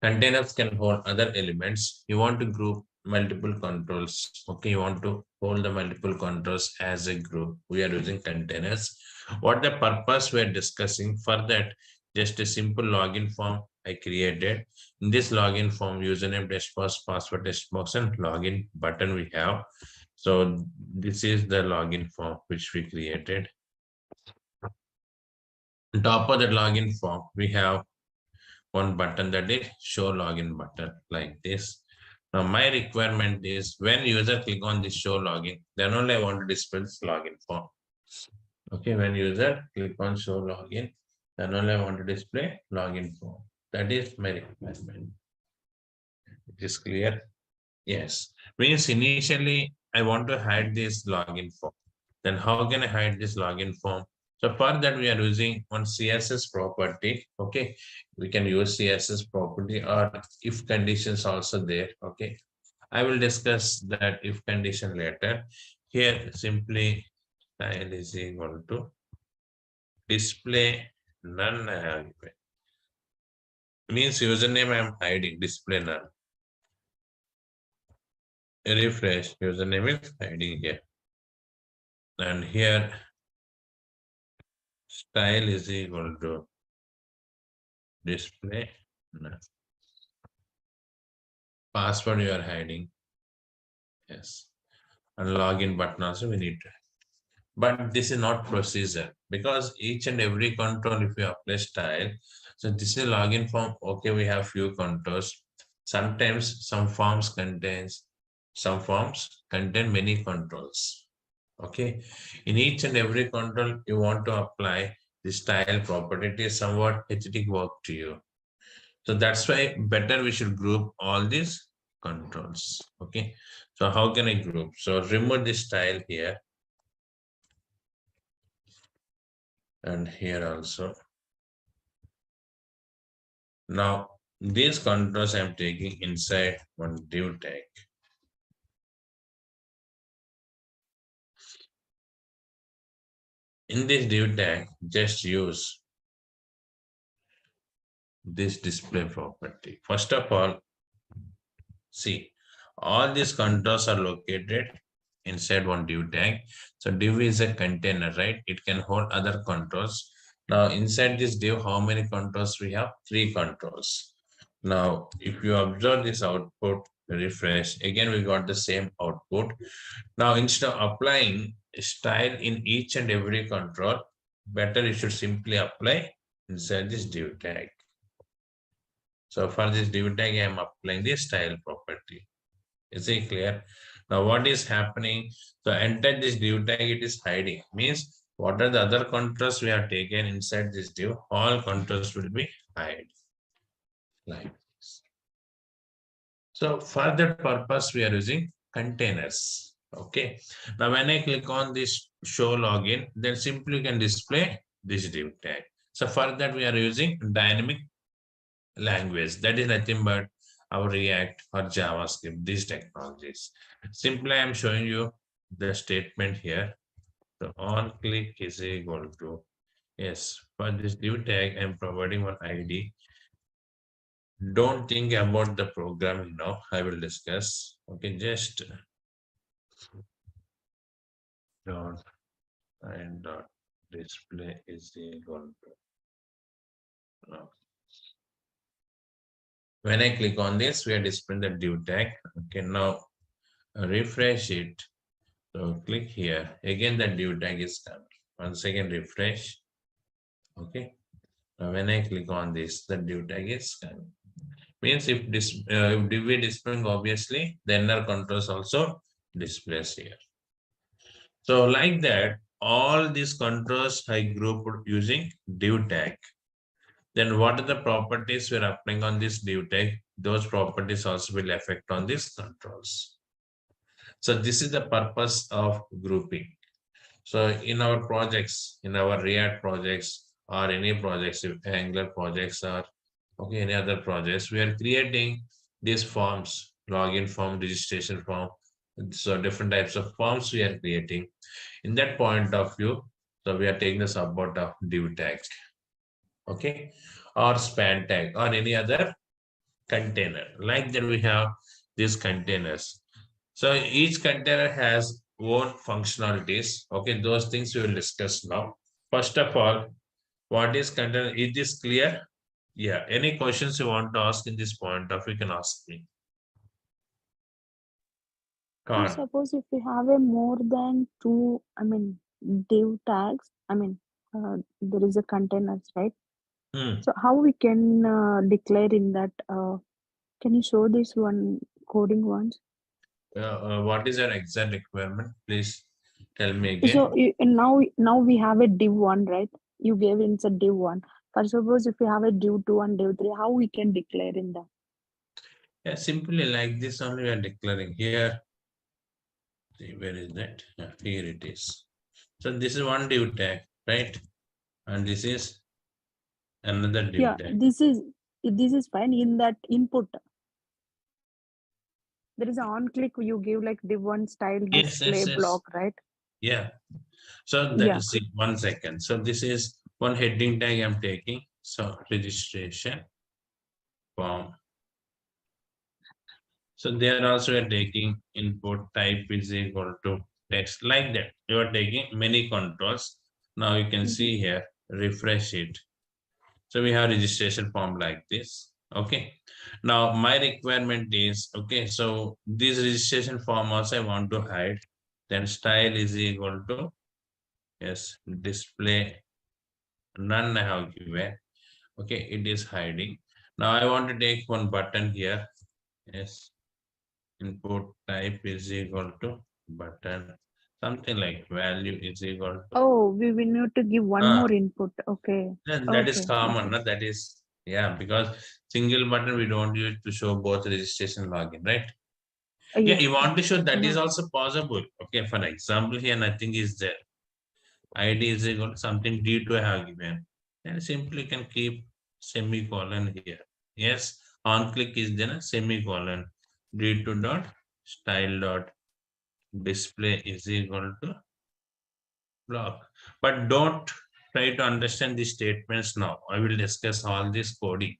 Containers can hold other elements. You want to group multiple controls. Okay, you want to hold the multiple controls as a group. We are using containers. What the purpose we are discussing for that? Just a simple login form I created. In this login form, username, text box, password, text box, and login button we have. So this is the login form which we created. On top of the login form, we have one button, that is show login button, like this. Now my requirement is when user click on this show login, then only I want to display this login form. Okay, when user click on show login, then only I want to display login form. That is my requirement. It is clear? Yes. Means initially I want to hide this login form. Then how can I hide this login form? So for that we are using one CSS property. Okay, we can use CSS property or if conditions also there. Okay, I will discuss that if condition later. Here simply style is equal to display none argument. Means username I am hiding, display none. Refresh, username is hiding here. And here style is equal to display none. Password you are hiding. Yes. And login button also we need to. But this is not procedure because each and every control, if you apply style, so this is login form. Okay, we have few controls. Sometimes some forms contain many controls. Okay, in each and every control you want to apply the style property. It is somewhat hectic work to you. So that's why better we should group all these controls. Okay, so how can I group? So remove this style here and here also. Now these controls I'm taking inside one div tag. In this div tag, just use this display property. First of all, see, all these controls are located inside one div tag. So div is a container, right? It can hold other controls. Now inside this div, how many controls we have? 3 controls. Now, if you observe this output, refresh, again we got the same output. Now instead of applying style in each and every control, better you should simply apply inside this div tag. So for this div tag, I am applying the style property. Is it clear? Now what is happening? So enter this div tag, it is hiding. Means what are the other controls we have taken inside this div? All controls will be hide. Like this. So for that purpose, we are using containers. Okay. Now when I click on this show login, then simply can display this div tag. So for that, we are using dynamic language. That is nothing but our React or JavaScript, these technologies. Simply, I am showing you the statement here. So on click is equal to, yes, for this div tag, I am providing one ID. Don't think about the program now. I will discuss. Okay, just dot and dot display is equal to. When I click on this, we are displaying the div tag. Okay, now refresh it. So click here. Again, the div tag is coming. Once again, refresh. Okay. Now when I click on this, the div tag is coming. Means if this if div is displaying, obviously the inner controls also displays here. So like that, all these controls I grouped using div tag. Then what are the properties we're applying on this div tag? Those properties also will affect on these controls. So this is the purpose of grouping. So in our projects, in our React projects or any projects, if Angular projects or okay, any other projects, we are creating these forms, login form, registration form. So different types of forms we are creating. In that point of view, so we are taking the support of div tag, okay, or span tag or any other container. Like that we have these containers. So each container has own functionalities. Okay, those things we will discuss now. First of all, what is container? Is this clear? Yeah. Any questions you want to ask in this point of, you can ask me. So Come on. suppose if we have a more than two, div tags, there is a containers, right? Hmm. So how we can declare in that? Can you show this one coding once? What is your exact requirement? Please tell me So again. now we have a div one, right? You gave it's a div one. But suppose if we have a div two and div three, how we can declare in that? Yeah, simply like this only we are declaring here. See, where is that? Yeah, here it is. So this is one div tag, right? And this is another div Yeah, tag. this is fine. In that input, there is an on click. You give like div one style Yes, display yes, yes. block, right? Yeah. So that Yeah. is it. 1 second. So this is one heading tag I'm taking. So registration form. So there also are taking input type is equal to text, like that. You are taking many controls. Now you can see here, refresh it. So we have registration form like this. Okay. Now my requirement is, okay, so this registration form also I want to hide. Then style is equal to, yes, display none I have given. Okay, it is hiding. Now I want to take one button here. Yes, input type is equal to button. something like value is equal to. Oh, we will need to give one more input. Okay. Then that is Okay. common, Okay. no? That is, yeah, because single button we don't use to show both registration login, right? Yeah, Yeah. you want to show that is No. also possible. Okay, for example, here nothing is there. ID is equal to something D2 I have given. And simply can keep semicolon here. Yes, on click is then a semicolon. D2 dot style dot display is equal to block. But don't try to understand the statements now. I will discuss all this coding.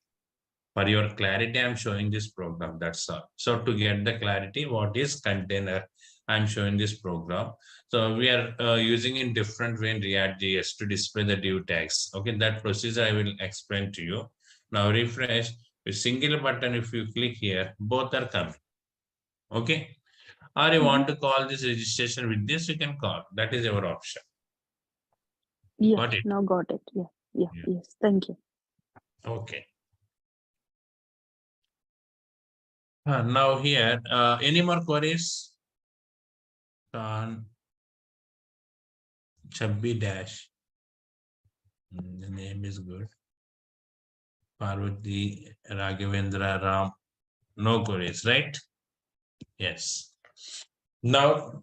For your clarity, I'm showing this program. That's all. So to get the clarity, what is container? I'm showing this program. So we are using in different way in React.js to display the div tags. Okay, that procedure I will explain to you. Now refresh with single button. If you click here, both are coming. Okay. Or you want to call this registration with this, you can call. That is your option. Yeah. Got it? Now got it. Yeah. Yeah. Yeah. Yes. Thank you. Okay. Now here, any more queries? On Chabbi Dash. The name is good. Parvati Raghavendra Ram. No queries, right? Yes. Now,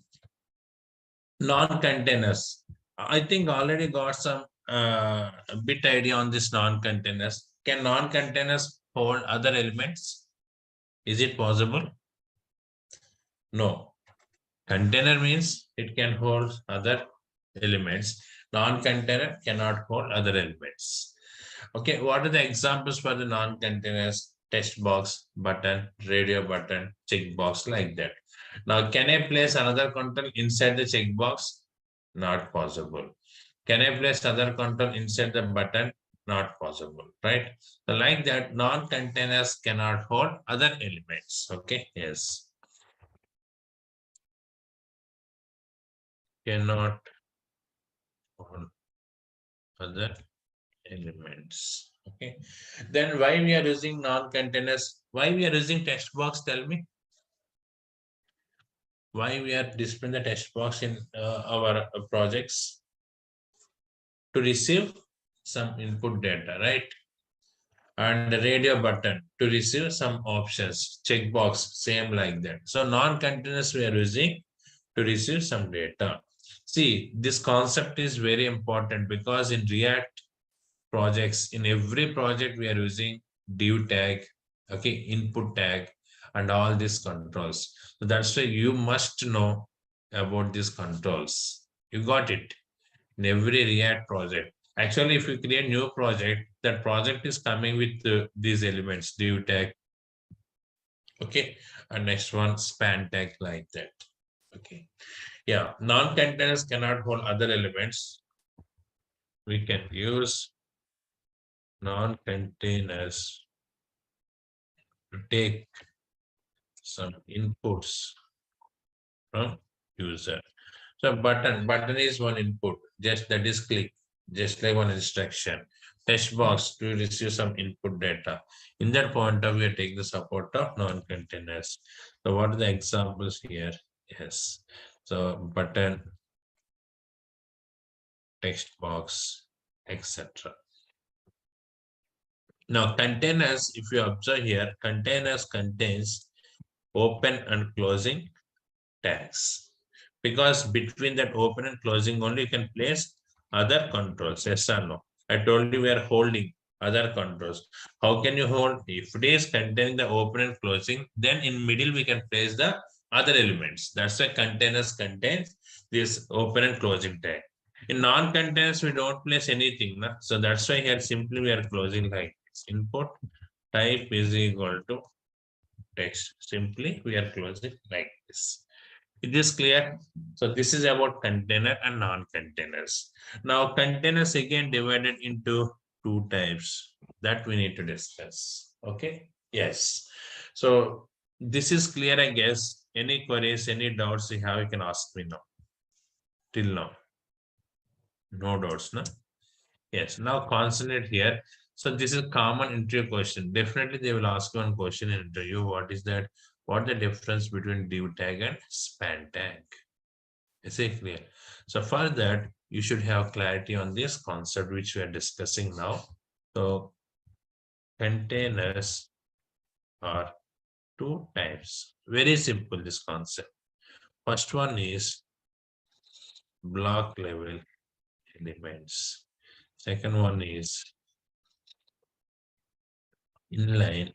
non-containers. I think already got some bit idea on this non-containers. Can non-containers hold other elements? Is it possible? No. Container means it can hold other elements. Non-container cannot hold other elements. Okay, what are the examples for the non-containers? Text box, button, radio button, checkbox, like that. Now, can I place another control inside the checkbox? Not possible. Can I place other control inside the button? Not possible, right? So like that, non-containers cannot hold other elements. Okay, yes. Cannot hold other elements. Okay, then why we are using non-containers? Why we are using text box? Tell me. Why we are displaying the text box in our projects? To receive some input data, right? And the radio button to receive some options. Checkbox, same like that. So non-containers we are using to receive some data. See, this concept is very important because in React projects, in every project we are using div tag, okay, input tag, and all these controls. So that's why you must know about these controls. You got it in every React project. Actually, if you create new project, that project is coming with these elements, div tag, okay, and next one span tag, like that. Okay, yeah, non-containers cannot hold other elements. We can use non-containers to take some inputs from user. So button is one input, just that is click, just like one instruction. Text box to receive some input data. In that point of view, take the support of non-containers. So what are the examples here? Yes. So button, text box, etc. Now containers, if you observe here, containers contains open and closing tags. Because between that open and closing only you can place other controls, yes or no? I told you we are holding other controls. How can you hold? If it is containing the open and closing, then in middle we can place the other elements. That's why containers contains this open and closing tag. In non-containers, we don't place anything. Na? So that's why here simply we are closing like this. Input type is equal to text. Simply we are closing like this. It is clear. So this is about container and non-containers. Now containers again divided into two types that we need to discuss. Okay. Yes. So this is clear, I guess. Any queries, any doubts you have, you can ask me now. Till now. No doubts, no? Yes. Now concentrate here. So this is a common interview question. Definitely they will ask one question in interview. What is that? What the difference between div tag and span tag? Is it clear? So for that, you should have clarity on this concept which we are discussing now. So containers are two types. Very simple, this concept. First one is block level elements. Second one is inline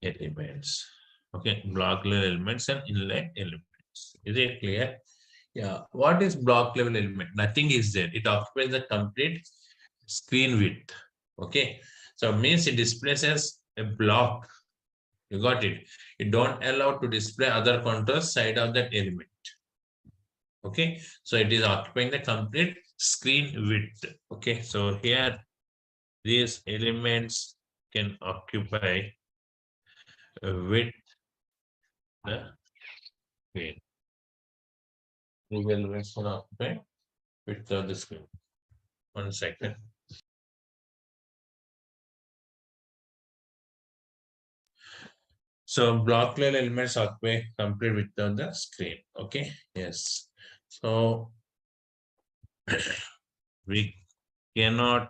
elements. Okay, block level elements and inline elements. Is it clear? Yeah. What is block level element? Nothing is there. It occupies the complete screen width. Okay. So means it displays as a block. You got it. You don't allow to display other contours side of that element. Okay. So it is occupying the complete screen width. Okay. So here these elements can occupy width the screen. We will occupy width of the screen. 1 second. So block level elements occupy complete width of the screen. Okay. Yes. So we cannot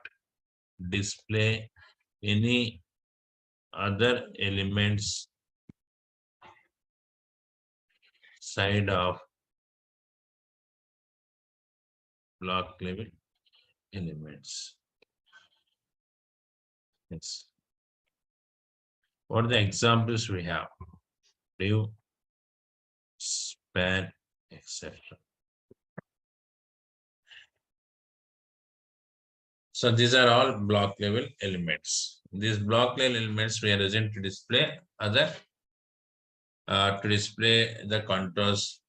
display any other elements side of block level elements. Yes. What are the examples we have? Div, span, etc. So these are all block level elements. These block level elements we are using to display other to display the contours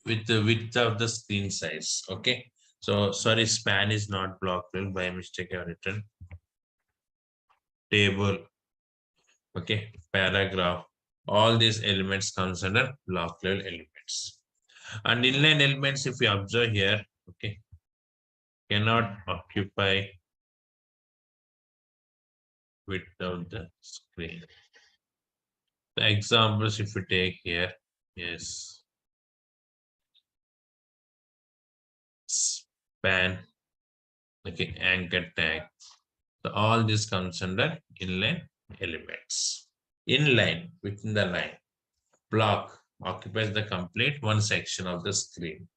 with the width of the screen size. Okay. So sorry, span is not block level, by mistake I have written. Table. Okay, paragraph. All these elements comes under block level elements. And inline elements, if you observe here, okay, cannot occupy width of the screen. The examples, if you take here, yes, span, okay, anchor tag. So all this comes under inline elements. Inline, within the line, block occupies the complete one section of the screen.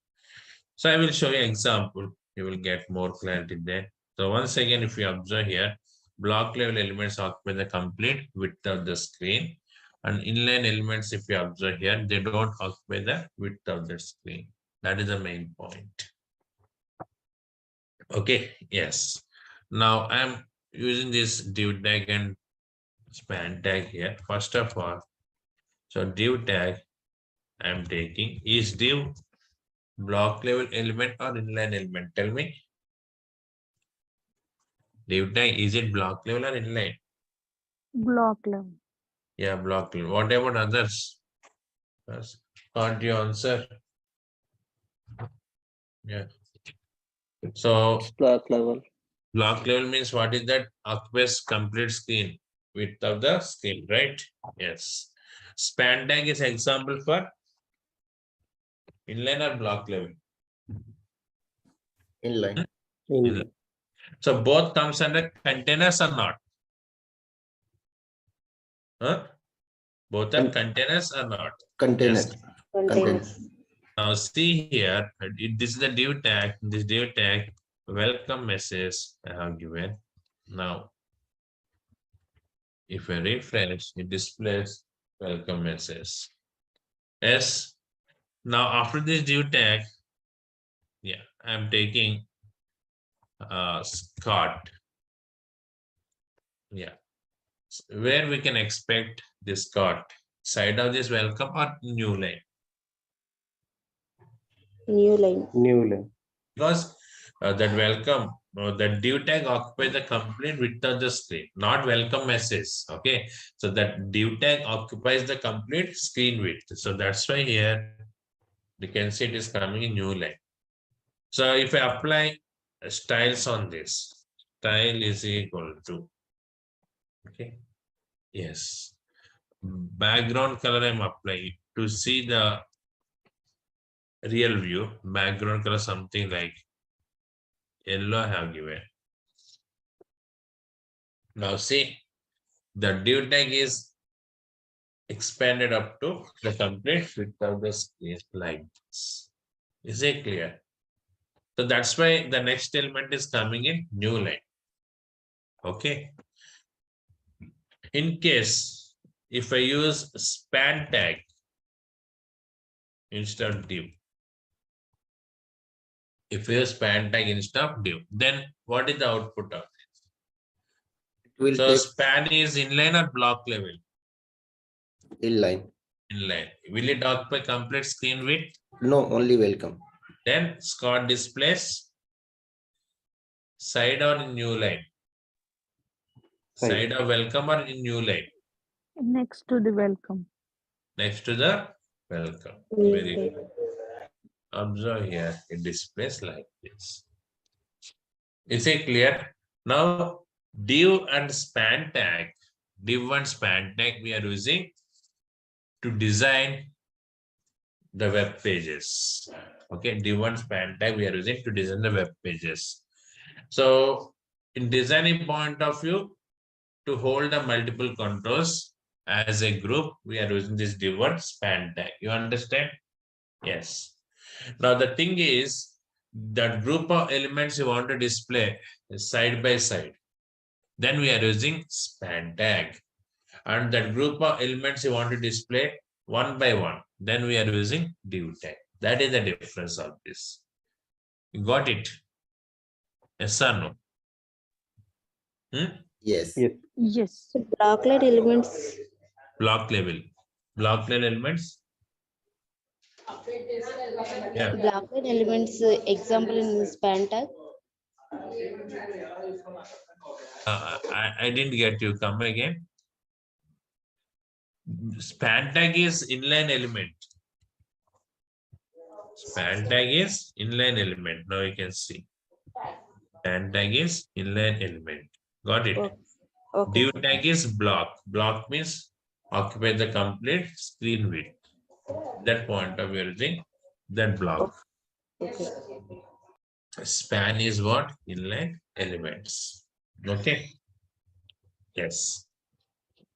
So I will show you example. You will get more clarity there. So once again, if you observe here, block level elements occupy the complete width of the screen. And inline elements, if you observe here, they don't occupy the width of the screen. That is the main point. Okay, yes. Now I'm using this div tag and span tag here. First of all, so div tag I'm taking is div block level element or inline element? Tell me. Div tag, is it block level or inline? Block level. Yeah, block level. What about others? Yes. Can't you answer? Yeah. So Block level. block level means what is that? Occupies complete screen width of the screen, right? Yes. Span tag is example for inline or block level. Inline. Inline. So both comes under containers or not? Huh? Both are containers or not? Container. Yes. Container. Now see here, this is the div tag. This div tag welcome message I have given. Now, if I refresh, it displays welcome message. Yes. Now after this div tag, yeah, I'm taking Scott. Yeah. Where we can expect this Scott? Side of this welcome or new line? New line. New line. Because that welcome, that div tag occupies the complete width of the screen, not welcome message. Okay, so that div tag occupies the complete screen width. So that's why here you can see it is coming in new line. So if I apply styles on this, style is equal to, okay, yes, background color I'm applying to see the real view, background color something like yellow I have given. Now see, the div tag is expanded up to the complete width of the screen like this. Is it clear? So that's why the next element is coming in new line. Okay. In case if I use span tag instead of div, if I use span tag instead of div, then what is the output of it? Will So take span is inline or block level? inline. Inline. Will it occupy complete screen width? No, only welcome. Then Scott displays side or in new line. Side of welcome or in new line. Next to the welcome. Next to the welcome. Very good. Observe here, it displays like this. Is it clear? Now, div and span tag, div and span tag we are using to design the web pages. Okay, div and span tag we are using to design the web pages. So, in designing point of view, to hold the multiple controls as a group, we are using this div and span tag. You understand? Yes. Now the thing is that group of elements you want to display side by side. Then we are using span tag. And that group of elements you want to display one by one. Then we are using div tag. That is the difference of this. You got it? Yes or no? Yes. Yes. Blocklet elements. Block level. Block level elements. Yeah. Blocklet elements example in span tag. I didn't get you. Come again. Span tag is inline element. Span tag is inline element. Now you can see. Span tag is inline element. Got it? Okay. Div tag is block. Block means occupy the complete screen width. That point of view using that block. Okay. Span is what? Inline elements. Okay. Yes.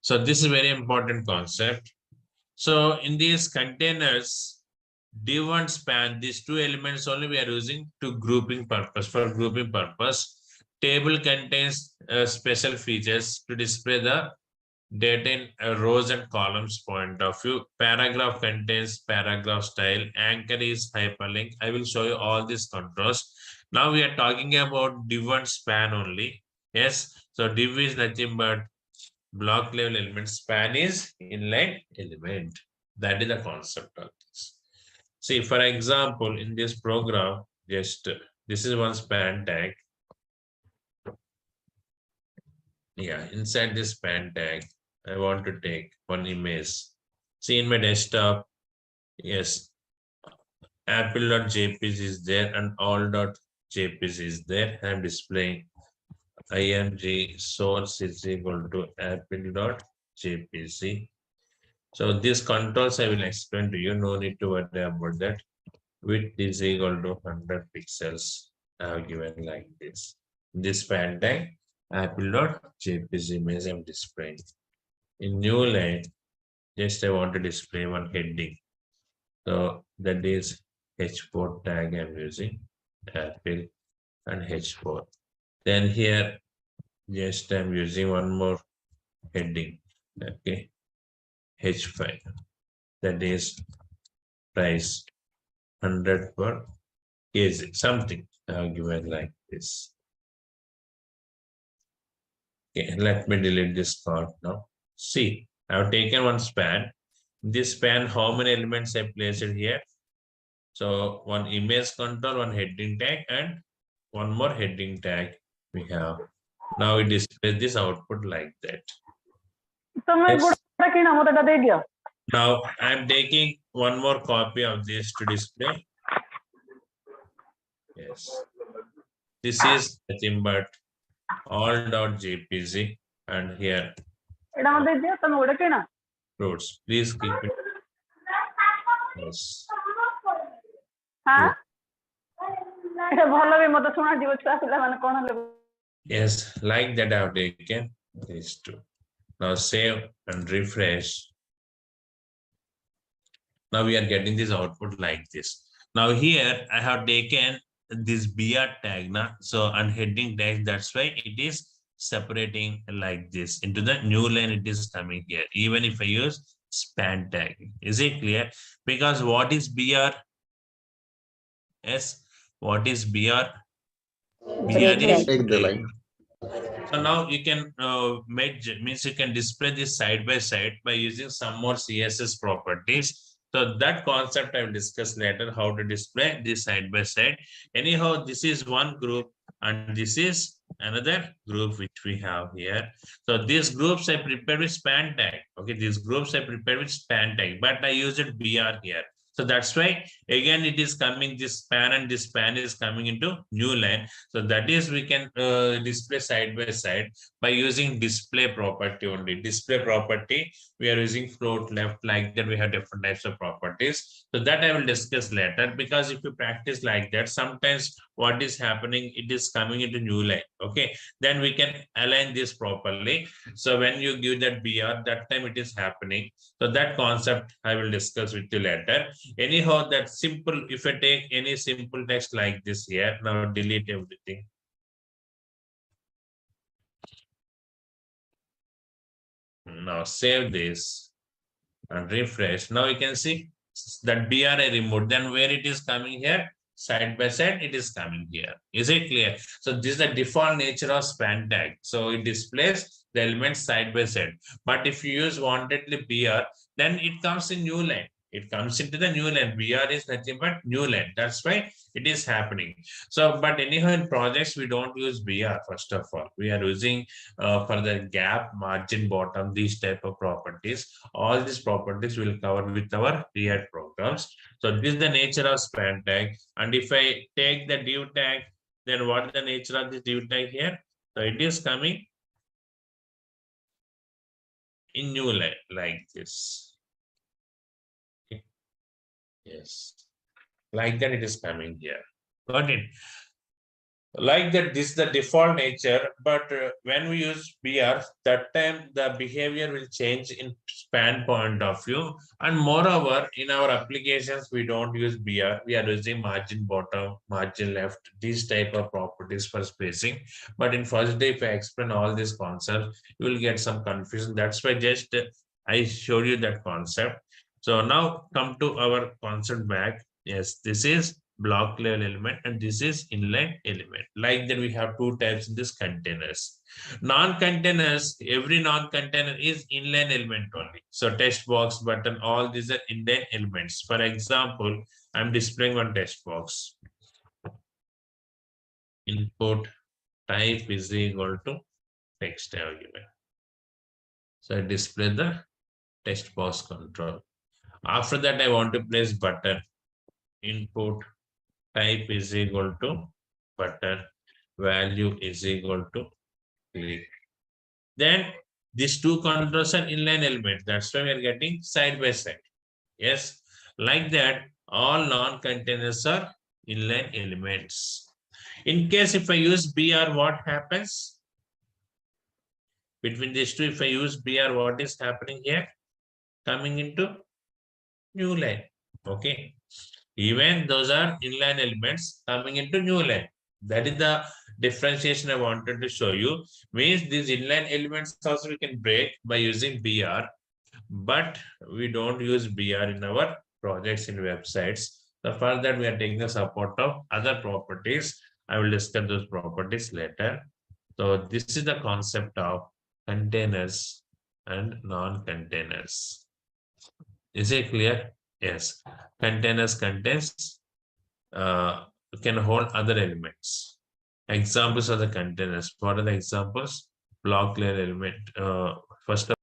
So this is a very important concept. So in these containers, div and span, these two elements only we are using to grouping purpose. For grouping purpose, table contains special features to display the data in rows and columns point of view. Paragraph contains paragraph style. Anchor is hyperlink. I will show you all these controls. Now we are talking about div and span only. Yes. So div is nothing but block level element. Span is inline element. That is the concept of this. See, for example, in this program, just this is one span tag. Yeah, inside this span tag, I want to take one image. See, in my desktop, yes, apple.jpg is there and all.jpg is there. I'm displaying img source is equal to apple.jpg. So these controls I will explain to you. No need to worry about that. Width is equal to 100 pixels. I have given like this. This span tag, apple.jpg image I'm displaying. In new line, just I want to display one heading. So that is H4 tag I'm using, apple and H4. Then here, just I'm using one more heading. Okay, H5. That is price 100 per kg, something I have given like this. Okay, let me delete this part now. See, I have taken one span. This span, how many elements I placed it here? So one image control, one heading tag, and one more heading tag we have. Now it displays this output like that. Yes. Now I'm taking one more copy of this to display. Yes. This is nothing but all.jpg and here fruits. Please keep it. Yes. हाँ ଏଟା ଭଲ ବି ମତେ ଶୁଣା ଯିବ ଛୁଆ ପିଲାମାନେ କଣ ହେଲେ Yes, like that I have taken these two. Now save and refresh. Now we are getting this output like this. Now here I have taken this BR tag now. So on heading tag, that's why it is separating like this. Into the new line it is coming here. Even if I use span tag. Is it clear? Because what is BR? Yes, what is BR? BR Break is tag. Break the break. line. So now you can means you can display this side by side by using some more CSS properties. So that concept I will discuss later, how to display this side by side. Anyhow, this is one group and this is another group which we have here. So these groups I prepared with span tag. Okay, these groups I prepared with span tag, but I used BR here. So that's why again it is coming, this span and this span is coming into new line. So that is we can display side by side by using display property only. Display property, we are using float left, like that we have different types of properties. So that I will discuss later, because if you practice like that, sometimes what is happening, it is coming into new line. Okay, then we can align this properly. So when you give that BR, that time it is happening. So that concept I will discuss with you later. Anyhow, that simple, if I take any simple text like this here, now delete everything. Now save this and refresh. Now you can see that BR I removed. Then where it is coming here, side by side, it is coming here. Is it clear? So this is the default nature of span tag. So it displays the elements side by side. But if you use wantedly BR, then it comes in new line. It comes into the new line. BR is nothing but new line. That's why it is happening. So, but anyhow, in projects, we don't use BR, first of all. We are using for the gap, margin, bottom, these type of properties. All these properties will cover with our React programs. So this is the nature of span tag. And if I take the div tag, then what is the nature of this div tag here? So it is coming in new line like this. Okay. Yes, like that it is coming here. Got it? Like that, this is the default nature, but when we use BR, that time the behavior will change in span point of view. And moreover, in our applications, we don't use BR. We are using margin bottom, margin left, these type of properties for spacing. But in first day, if I explain all these concepts, you will get some confusion. That's why just I showed you that concept. So now come to our concept back. Yes, this is block level element and this is inline element. Like that we have two types in this containers. Non-containers, every non-container is inline element only. So text box, button, all these are inline elements. For example, I'm displaying one text box. Input type is equal to text argument. So I display the text box control. After that, I want to place button. Input type is equal to button, value is equal to click. Then these two controls are inline elements. That's why we are getting side by side. Yes, like that, all non-containers are inline elements. In case if I use BR, what happens? Between these two, if I use BR, what is happening here? Coming into new line. Okay. Even those are inline elements coming into new line. That is the differentiation I wanted to show you. Means these inline elements also we can break by using BR, but we don't use BR in our projects in websites. So for that we are taking the support of other properties. I will discuss those properties later. So this is the concept of containers and non-containers. Is it clear? Yes, containers contains can hold other elements. Examples of the containers. What are the examples? Block layer element. First of